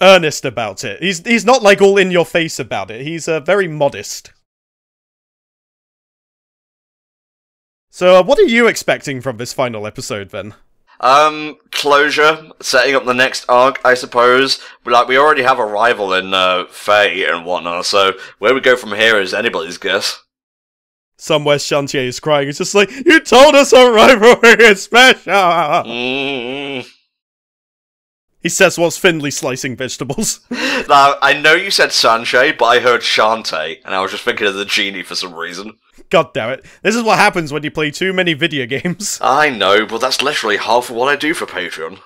earnest about it. He's not like all in your face about it. He's very modest. So, what are you expecting from this final episode, then? Closure, setting up the next arc, I suppose. Like, we already have a rival in, Faye and whatnot, so where we go from here is anybody's guess. Somewhere Shantier is crying. It's just like, you told us our rivalry is special! He says whilst thinly slicing vegetables. Now, I know you said Sanche, but I heard Shantae, and I was just thinking of the genie for some reason. God damn it. This is what happens when you play too many video games. I know, but that's literally half of what I do for Patreon.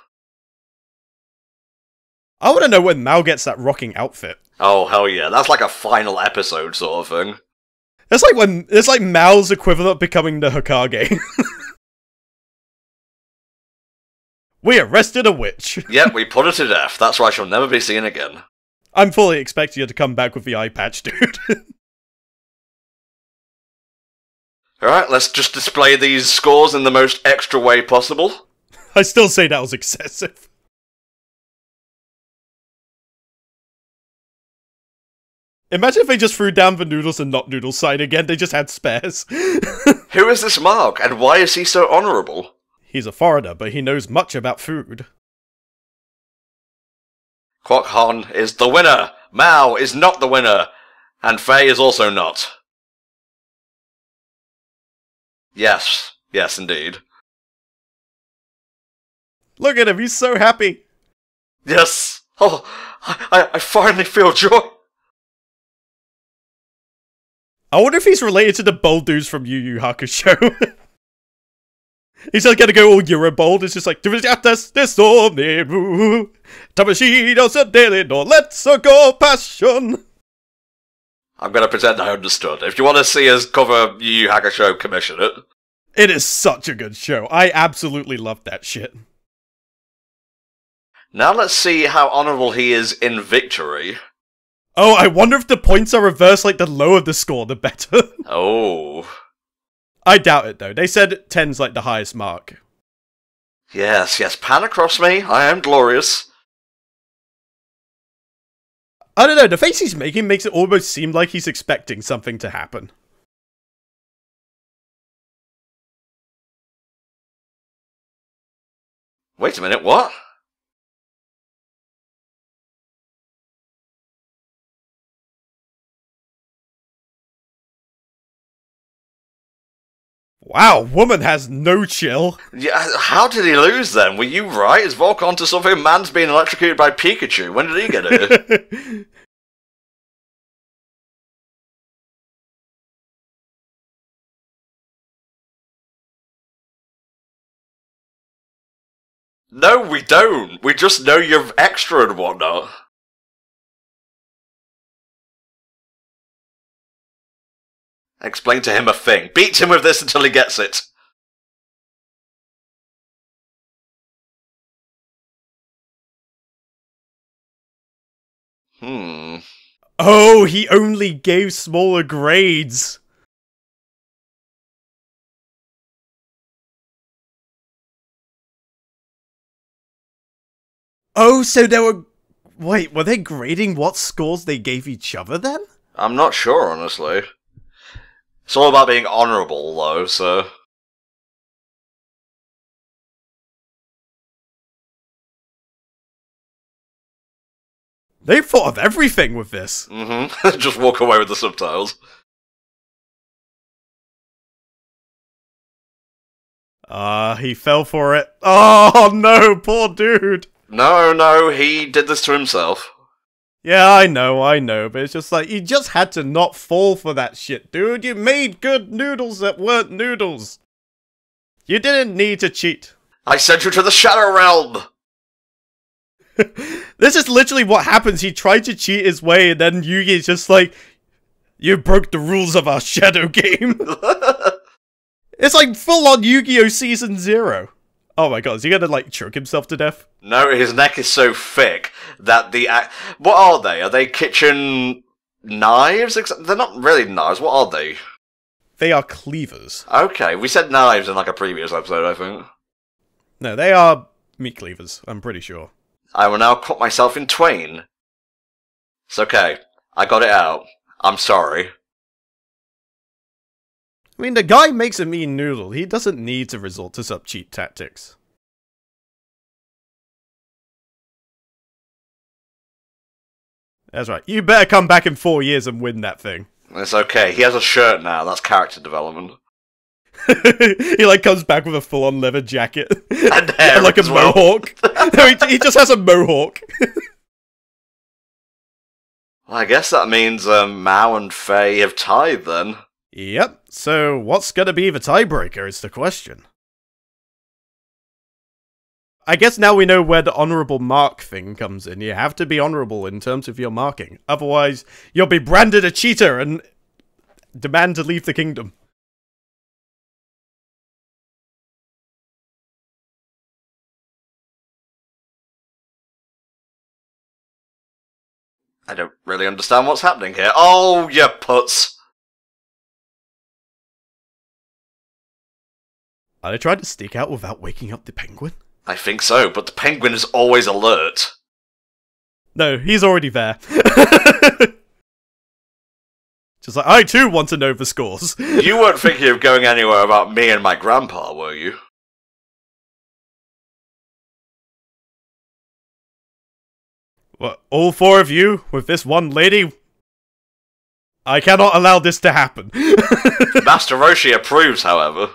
I want to know when Mao gets that rocking outfit. Oh, hell yeah. That's like a final episode sort of thing. It's like Mao's equivalent of becoming the Hokage. We arrested a witch. Yep, we put her to death. That's why she'll never be seen again. I'm fully expecting her to come back with the eye patch, dude. Alright, let's just display these scores in the most extra way possible. I still say that was excessive. Imagine if they just threw down the noodles and not noodles side again, they just had spares. Who is this Mark, and why is he so honourable? He's a foreigner, but he knows much about food. Kwok Han is the winner! Mao is not the winner! And Faye is also not. Yes. Yes, indeed. Look at him, he's so happy! Yes! Oh, I finally feel joy. I wonder if he's related to the bold dudes from Yu Yu Hakusho. He's just gonna go all Eurobold. It's just like, let's go passion. I'm gonna pretend I understood. If you want to see us cover Yu Yu Hakusho, commission it. It is such a good show. I absolutely love that shit. Now let's see how honourable he is in victory. Oh, I wonder if the points are reversed, like the lower the score, the better. Oh. I doubt it, though. They said 10's like the highest mark. Yes, pan across me. I am glorious. I don't know, the face he's making makes it almost seem like he's expecting something to happen. Wait a minute, what? Wow, woman has no chill. Yeah, how did he lose then? Were you right? Is Volk onto something? Man's being electrocuted by Pikachu. When did he get it? No, we don't. We just know you're extra and whatnot. Explain to him a thing. Beat him with this until he gets it. Oh, he only gave smaller grades. Oh, so they were... Wait, were they grading what scores they gave each other then? I'm not sure, honestly. It's all about being honourable, though, so... They thought of everything with this. Just walk away with the subtitles. He fell for it. Oh no, poor dude. No, he did this to himself. Yeah, I know, but it's just like, you just had to not fall for that shit, dude. You made good noodles that weren't noodles. You didn't need to cheat. I sent you to the Shadow Realm! This is literally what happens. He tried to cheat his way, and then Yugi's just like, you broke the rules of our shadow game. It's like full-on Yu-Gi-Oh! Season 0. Oh my god, is he gonna, like, choke himself to death? No, his neck is so thick that the... What are they? Are they kitchen knives? They're not really knives. What are they? They are cleavers. Okay, we said knives in, like, a previous episode, I think. No, they are meat cleavers, I'm pretty sure. I will now cut myself in twain. It's okay. I got it out. I'm sorry. I mean, the guy makes a mean noodle. He doesn't need to resort to such cheap tactics. That's right. You better come back in 4 years and win that thing. It's okay. He has a shirt now. That's character development. He like comes back with a full-on leather jacket And hair and like a mohawk. No, he just has a mohawk. Well, I guess that means Mao and Faye have tied then. Yep. So what's gonna be the tiebreaker is the question. I guess now we know where the honorable mark thing comes in. You have to be honorable in terms of your marking. Otherwise, you'll be branded a cheater and demand to leave the kingdom. I don't really understand what's happening here. Oh, you putz. Are they trying to sneak out without waking up the penguin? I think so, but the penguin is always alert. No, he's already there. Just like, I too want to know the scores. You weren't thinking of going anywhere about me and my grandpa, were you? What, all 4 of you with this one lady? I cannot allow this to happen. Master Roshi approves, however.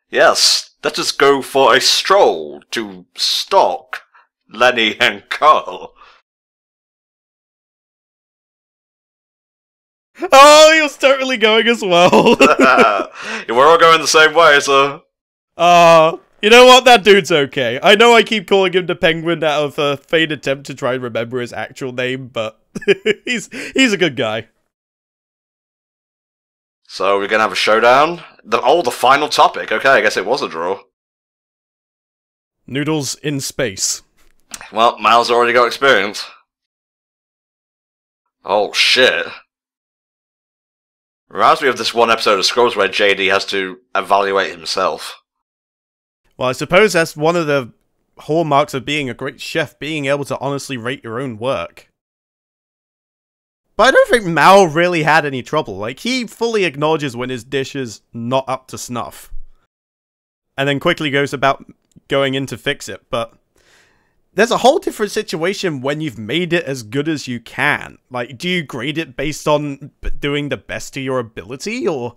Yes, let us go for a stroll to stalk Lenny and Carl. Oh, he was totally going as well. We're all going the same way, so... You know what? That dude's okay. I know I keep calling him the Penguin out of a faint attempt to try and remember his actual name, but he's a good guy. So we're gonna have a showdown? The final topic. Okay, I guess it was a draw. Noodles in space. Well, Mal's already got experience. Oh, shit. Reminds me of this one episode of Scrubs where JD has to evaluate himself. Well, I suppose that's one of the hallmarks of being a great chef, being able to honestly rate your own work. But I don't think Mal really had any trouble. Like, he fully acknowledges when his dish is not up to snuff. And then quickly goes about going in to fix it, but... there's a whole different situation when you've made it as good as you can. Like, do you grade it based on doing the best to your ability, or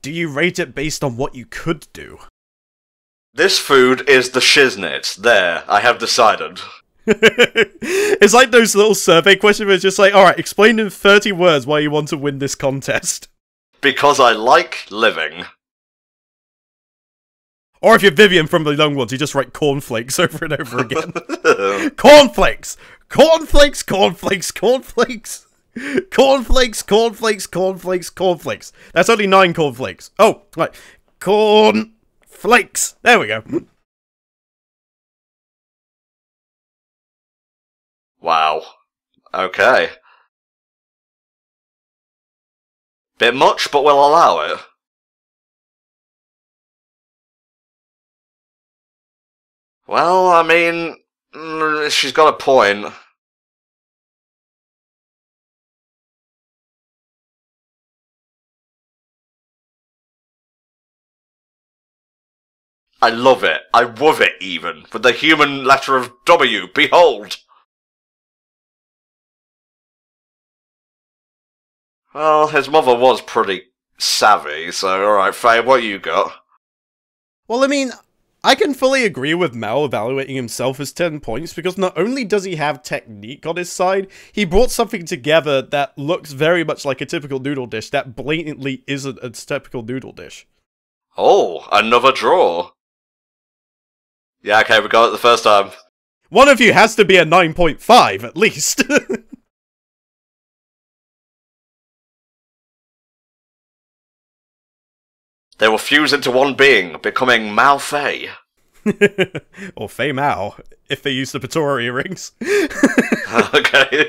do you rate it based on what you could do? This food is the shiznit. There, I have decided. It's like those little survey questions where it's just like, alright, explain in 30 words why you want to win this contest. Because I like living. Or if you're Vivian from the Young Ones, you just write cornflakes over and over again. Cornflakes! Cornflakes, cornflakes, cornflakes! Cornflakes, cornflakes, cornflakes, cornflakes. That's only 9 cornflakes. Oh, right. Cornflakes! There we go. Wow. Okay. Bit much, but we'll allow it. Well, I mean, she's got a point. I love it. I love it even. With the human letter of W, behold! Well, his mother was pretty savvy, so alright, Faye, what you got? Well, I mean, I can fully agree with Mal evaluating himself as 10 points, because not only does he have technique on his side, he brought something together that looks very much like a typical noodle dish that blatantly isn't a typical noodle dish. Oh, another draw. Yeah, okay, we got it the first time. One of you has to be a 9.5, at least. They will fuse into one being, becoming Mal Fei. Or Fei Mao, if they use the Patron earrings. Okay.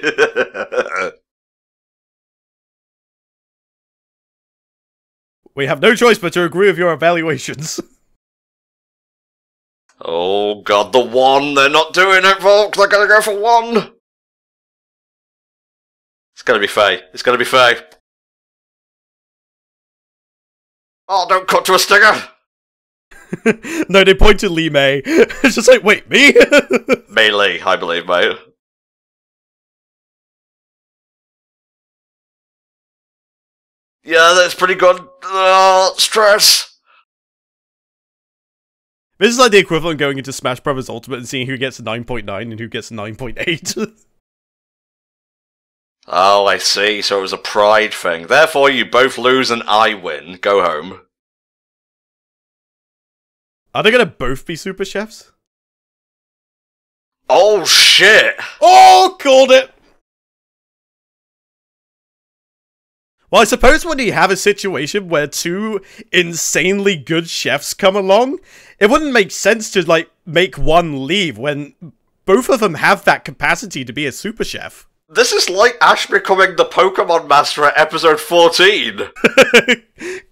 We have no choice but to agree with your evaluations. Oh god, the one! They're not doing it, folks! They're gonna go for one! It's gonna be Faye. It's gonna be Faye. Oh, don't cut to a stinger! No, they point to Lee May. It's just like, wait, me? Mei Lee, I believe, mate. Yeah, that's pretty good. Stress. This is like the equivalent going into Smash Bros. Ultimate and seeing who gets a 9.9 and who gets a 9.8. Oh, I see. So it was a pride thing. Therefore, you both lose and I win. Go home. Are they gonna both be super chefs? Oh, shit! Oh, called it! Well, I suppose when you have a situation where 2 insanely good chefs come along, it wouldn't make sense to, like, make one leave when both of them have that capacity to be a super chef. This is like Ash becoming the Pokemon Master at episode 14.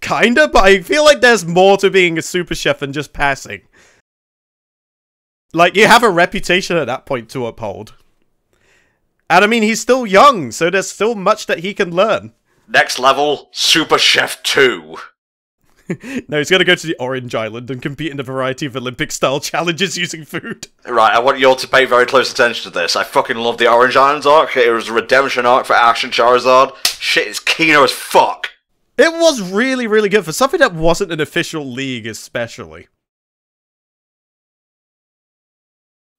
Kinda, but I feel like there's more to being a super chef than just passing. Like, you have a reputation at that point to uphold. And I mean, he's still young, so there's still much that he can learn. Next level, Super Chef 2. No, he's gonna go to the Orange Island and compete in a variety of Olympic-style challenges using food. Right, I want you all to pay very close attention to this. I fucking love the Orange Islands arc. It was a redemption arc for Ash and Charizard. Shit is Kino as fuck. It was really, really good for something that wasn't an official league, especially.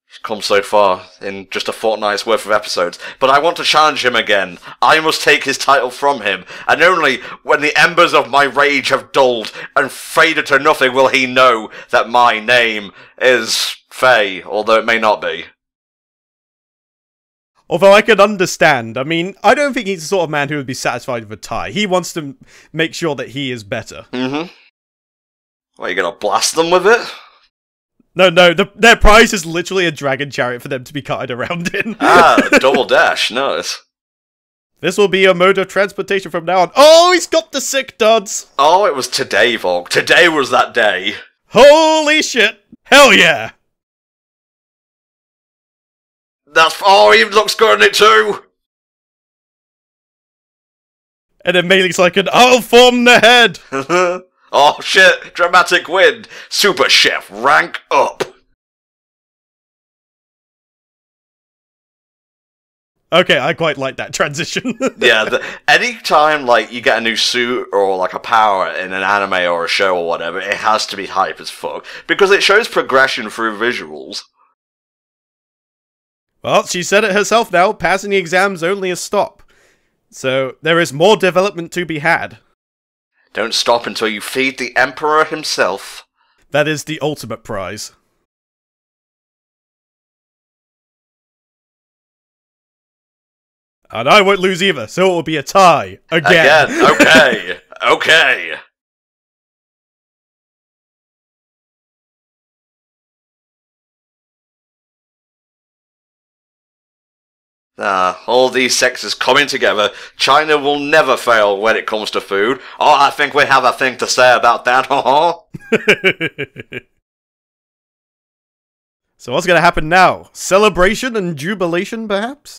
He's come so far in just a fortnight's worth of episodes, but I want to challenge him again. I must take his title from him, and only when the embers of my rage have dulled and faded to nothing will he know that my name is Faye, although it may not be. Although I can understand. I mean, I don't think he's the sort of man who would be satisfied with a tie. He wants to make sure that he is better. Mm-hmm. What, are you gonna blast them with it? No, their prize is literally a dragon chariot for them to be carted around in. Double dash, nice. This will be a mode of transportation from now on. Oh, he's got the sick duds! Oh, it was today, Volk. Today was that day. Holy shit! Hell yeah! Oh, he looks good in it too! And then Meili's like I'll form the head! Oh shit, dramatic win! Super Chef, rank up! Okay, I quite like that transition. Yeah, anytime, like, you get a new suit or, like, a power in an anime or a show or whatever, it has to be hype as fuck. Because it shows progression through visuals. Well, she said it herself now, passing the exam's only a stop. So, there is more development to be had. Don't stop until you feed the Emperor himself. That is the ultimate prize. And I won't lose either, so it will be a tie. Again. Okay. Okay. All these sexes coming together. China will never fail when it comes to food. Oh, I think we have a thing to say about that, So what's gonna happen now? Celebration and jubilation, perhaps?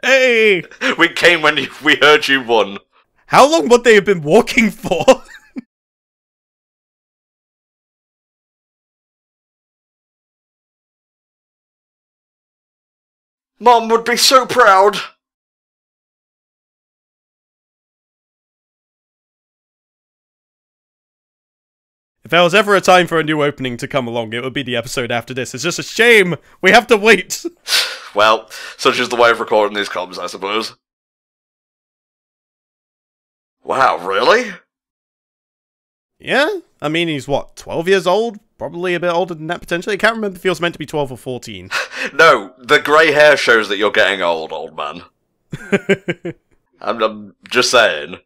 Hey! We came when we heard you won. How long would they have been walking for? Mom would be so proud. If there was ever a time for a new opening to come along, it would be the episode after this. It's just a shame we have to wait. Well, such is the way of recording these comms, I suppose. Wow, really? Yeah? I mean, he's what, 12 years old? Probably a bit older than that, potentially. I can't remember if he was meant to be 12 or 14. No, the grey hair shows that you're getting old man. I'm just saying.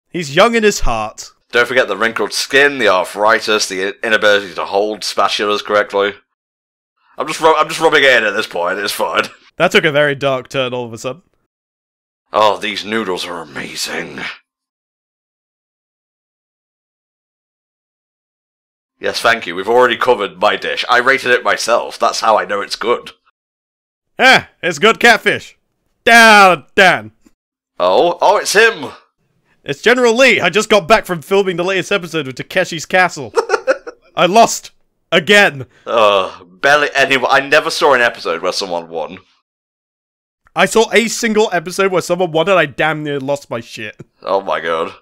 He's young in his heart. Don't forget the wrinkled skin, the arthritis, the inability to hold spatulas correctly. I'm just rubbing it in at this point, it's fine. That took a very dark turn all of a sudden. Oh, these noodles are amazing. Yes, thank you. We've already covered my dish. I rated it myself. That's how I know it's good. Ah, it's good catfish. Dan. Oh, it's him. It's General Lee. I just got back from filming the latest episode of Takeshi's Castle. I lost. Again. Barely anyone. I never saw an episode where someone won. I saw a single episode where someone won and I damn near lost my shit. Oh my god.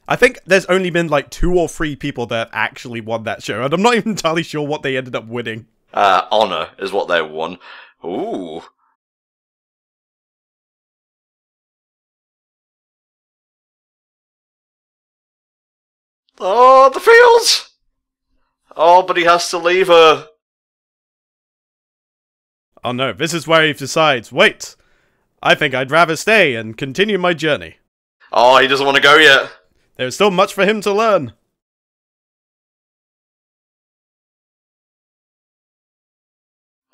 I think there's only been like 2 or 3 people that actually won that show, and I'm not even entirely sure what they ended up winning. Honor is what they won. Ooh. Oh, the fields! Oh, but he has to leave her. Oh no, this is where he decides, wait, I think I'd rather stay and continue my journey. Oh, he doesn't want to go yet. There's still much for him to learn.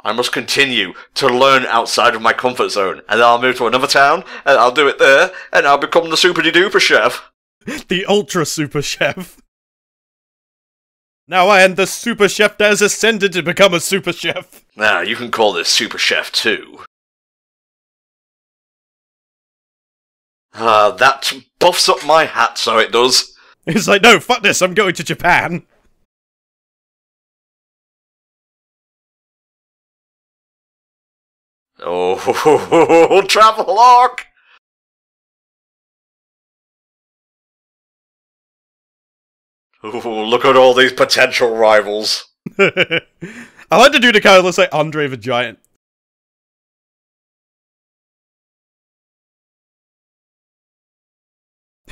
I must continue to learn outside of my comfort zone, and then I'll move to another town, and I'll do it there, and I'll become the super-de-duper chef. The ultra super chef. Now I am the super chef that has ascended to become a super chef. Now, you can call this super chef too. That buffs up my hat, so it does. It's like, no, fuck this, I'm going to Japan. Oh, travelogue! Ooh, look at all these potential rivals. I like to do the kind of looks like Andre the Giant.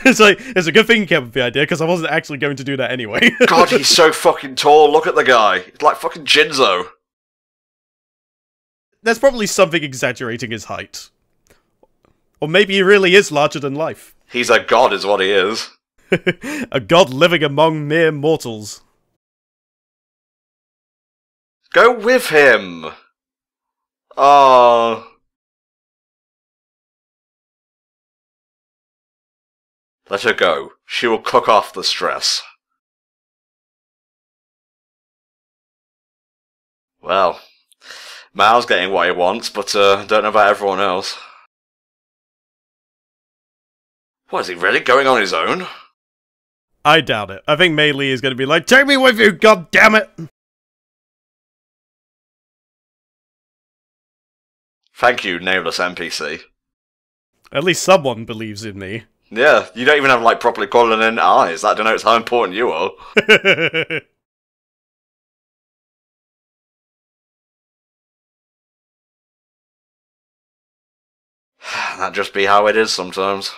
It's like, it's a good thing you came up with the idea, because I wasn't actually going to do that anyway. God, he's so fucking tall. Look at the guy. He's like fucking Jinzo. There's probably something exaggerating his height. Or maybe he really is larger than life. He's a god is what he is. A god living among mere mortals. Go with him. Oh. Let her go. She will cook off the stress. Well, Mao's getting what he wants, but don't know about everyone else. What, is he really going on his own? I doubt it. I think Mei Li is going to be like, take me with you, god damn it! Thank you, nameless NPC. At least someone believes in me. Yeah, you don't even have, like, properly coloured in eyes. That denotes how important you are. That just be how it is sometimes.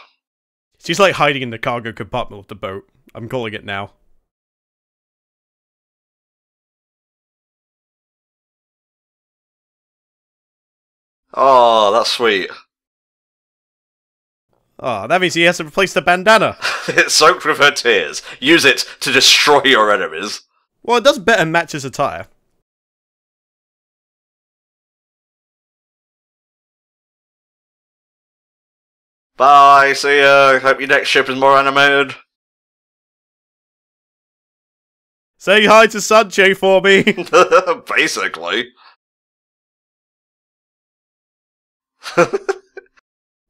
She's like hiding in the cargo compartment of the boat. I'm calling it now. Oh, that's sweet. Oh, that means he has to replace the bandana. It's soaked with her tears. Use it to destroy your enemies. Well, it does better match his attire. Bye, see ya. Hope your next ship is more animated. Say hi to Sanche for me. Basically.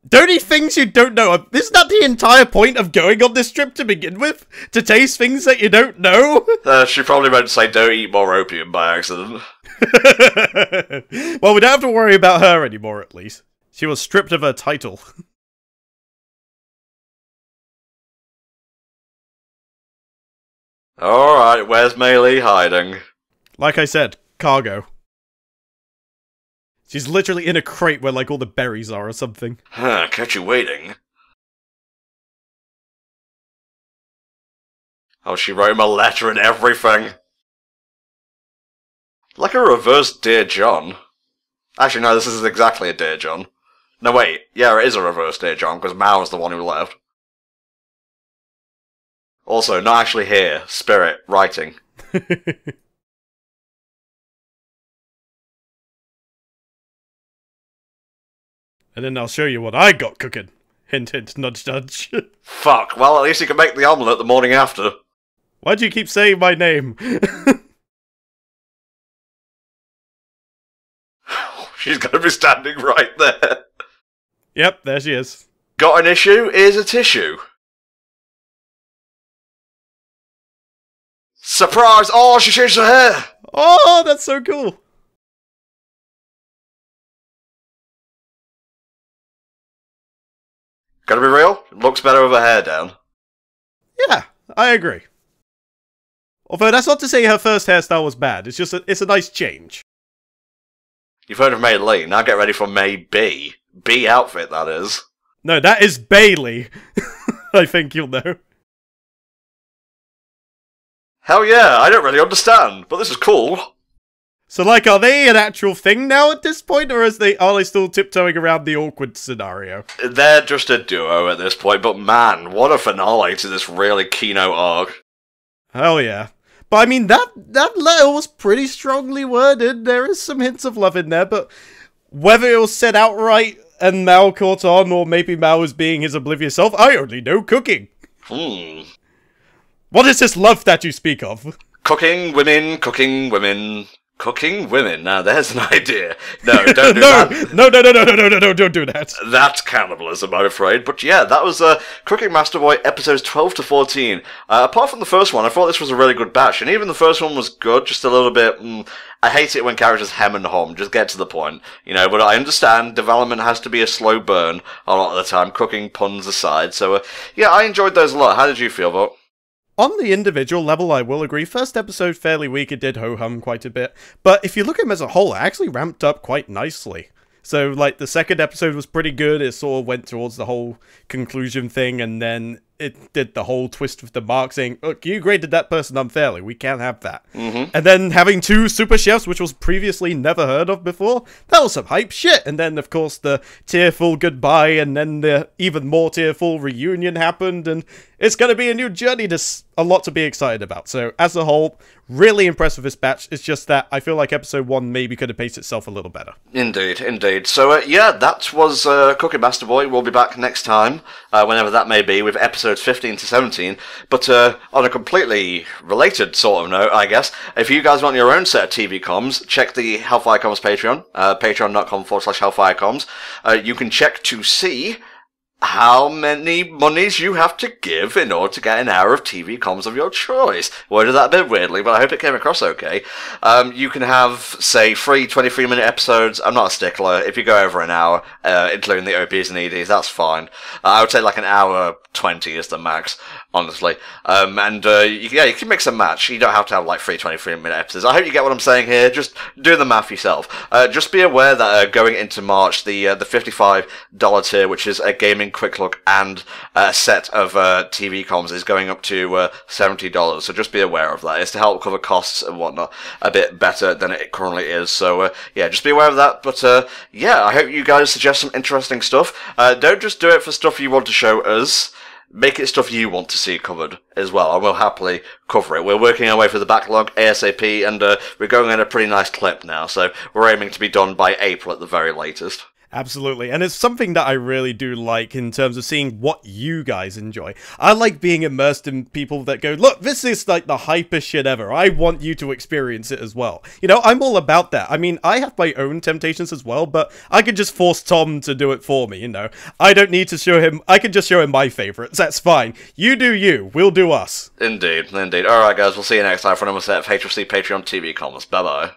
Don't eat things you don't know. Isn't that the entire point of going on this trip to begin with? To taste things that you don't know? She probably meant to say don't eat more opium by accident. Well, we don't have to worry about her anymore, at least. She was stripped of her title. Alright, where's Mei Li hiding? Like I said, cargo. She's literally in a crate where, like, all the berries are or something. Huh, catch you waiting. Oh, she wrote him a letter and everything. Like a reverse Dear John. Actually, no, this is exactly a Dear John. No, wait. Yeah, it is a reverse Dear John, because Mao's the one who left. Also, not actually here. Spirit, writing. And then I'll show you what I got cooking. Hint, hint, nudge, nudge. Fuck, well, at least you can make the omelette the morning after. Why do you keep saying my name? She's gonna be standing right there. Yep, there she is. Got an issue? Here's a tissue. Surprise! Oh, she changed her hair! Oh, that's so cool. Gotta be real, it looks better with her hair down. Yeah, I agree. Although that's not to say her first hairstyle was bad, it's just it's a nice change. You've heard of Mei Li, now get ready for Mei B. B outfit, that is. No, that is Bailey. I think you'll know. Hell yeah, I don't really understand, but this is cool. So, like, are they an actual thing now at this point, or are they still tiptoeing around the awkward scenario? They're just a duo at this point, but man, what a finale to this really keynote arc. Hell yeah. But I mean, that letter was pretty strongly worded. There is some hints of love in there, but whether it was said outright and Mao caught on, or maybe Mao was being his oblivious self, I only know cooking. Hmm. What is this love that you speak of? Cooking, women, Cooking women. Now, there's an idea. No, don't do No, that. no, don't do that. That's cannibalism, I'm afraid. But yeah, that was Cooking Master Boy episodes 12 to 14. Apart from the first one, I thought this was a really good batch, and even the first one was good, just a little bit. I hate it when characters hem and hum, just get to the point, you know. But I understand development has to be a slow burn a lot of the time, cooking puns aside. So yeah, I enjoyed those a lot. How did you feel, Vought? On the individual level, I will agree. First episode, fairly weak, it did ho-hum quite a bit. But if you look at them as a whole, it actually ramped up quite nicely. So, like, the second episode was pretty good. It sort of went towards the whole conclusion thing, and then it did the whole twist with the mark saying, look, you graded that person unfairly. We can't have that. And then having 2 super chefs, which was previously never heard of before, that was some hype shit. And then, of course, the tearful goodbye, and then the even more tearful reunion happened, and it's going to be a new journey. There's a lot to be excited about. So, as a whole, really impressed with this batch. It's just that I feel like episode 1 maybe could have paced itself a little better. Indeed, indeed. So, yeah, that was Cooking Master Boy. We'll be back next time, whenever that may be, with episodes 15 to 17. But on a completely related sort of note, I guess, if you guys want your own set of TV comms, check the HellfireComms Patreon, patreon.com/HellfireComms. You can check to see how many monies you have to give in order to get an hour of TV comms of your choice. Worded that a bit weirdly, but I hope it came across okay. You can have, say, free 23-minute episodes. I'm not a stickler. If you go over an hour, including the OPs and EDs, that's fine. I would say like an hour 20 is the max, honestly. You can mix and match. You don't have to have like 3 23-minute episodes. I hope you get what I'm saying here. Just do the math yourself. Just be aware that going into March, the $55 tier, which is a gaming quick look and a set of TV comms, is going up to $70. So just be aware of that. It's to help cover costs and whatnot a bit better than it currently is. So yeah, just be aware of that. But yeah, I hope you guys suggest some interesting stuff. Don't just do it for stuff you want to show us. Make it stuff you want to see covered as well, and we'll happily cover it. We're working our way through the backlog ASAP, and we're going at a pretty nice clip now, so we're aiming to be done by April at the very latest. Absolutely, and it's something that I really do like in terms of seeing what you guys enjoy. I like being immersed in people that go, look, this is like the hypest shit ever. I want you to experience it as well. You know, I'm all about that. I mean, I have my own temptations as well, but I could just force Tom to do it for me, you know. I don't need to show him, I can just show him my favorites. That's fine. You do you, we'll do us. Indeed, indeed. Alright guys, we'll see you next time for another set of HFC Patreon TV comments. Bye bye.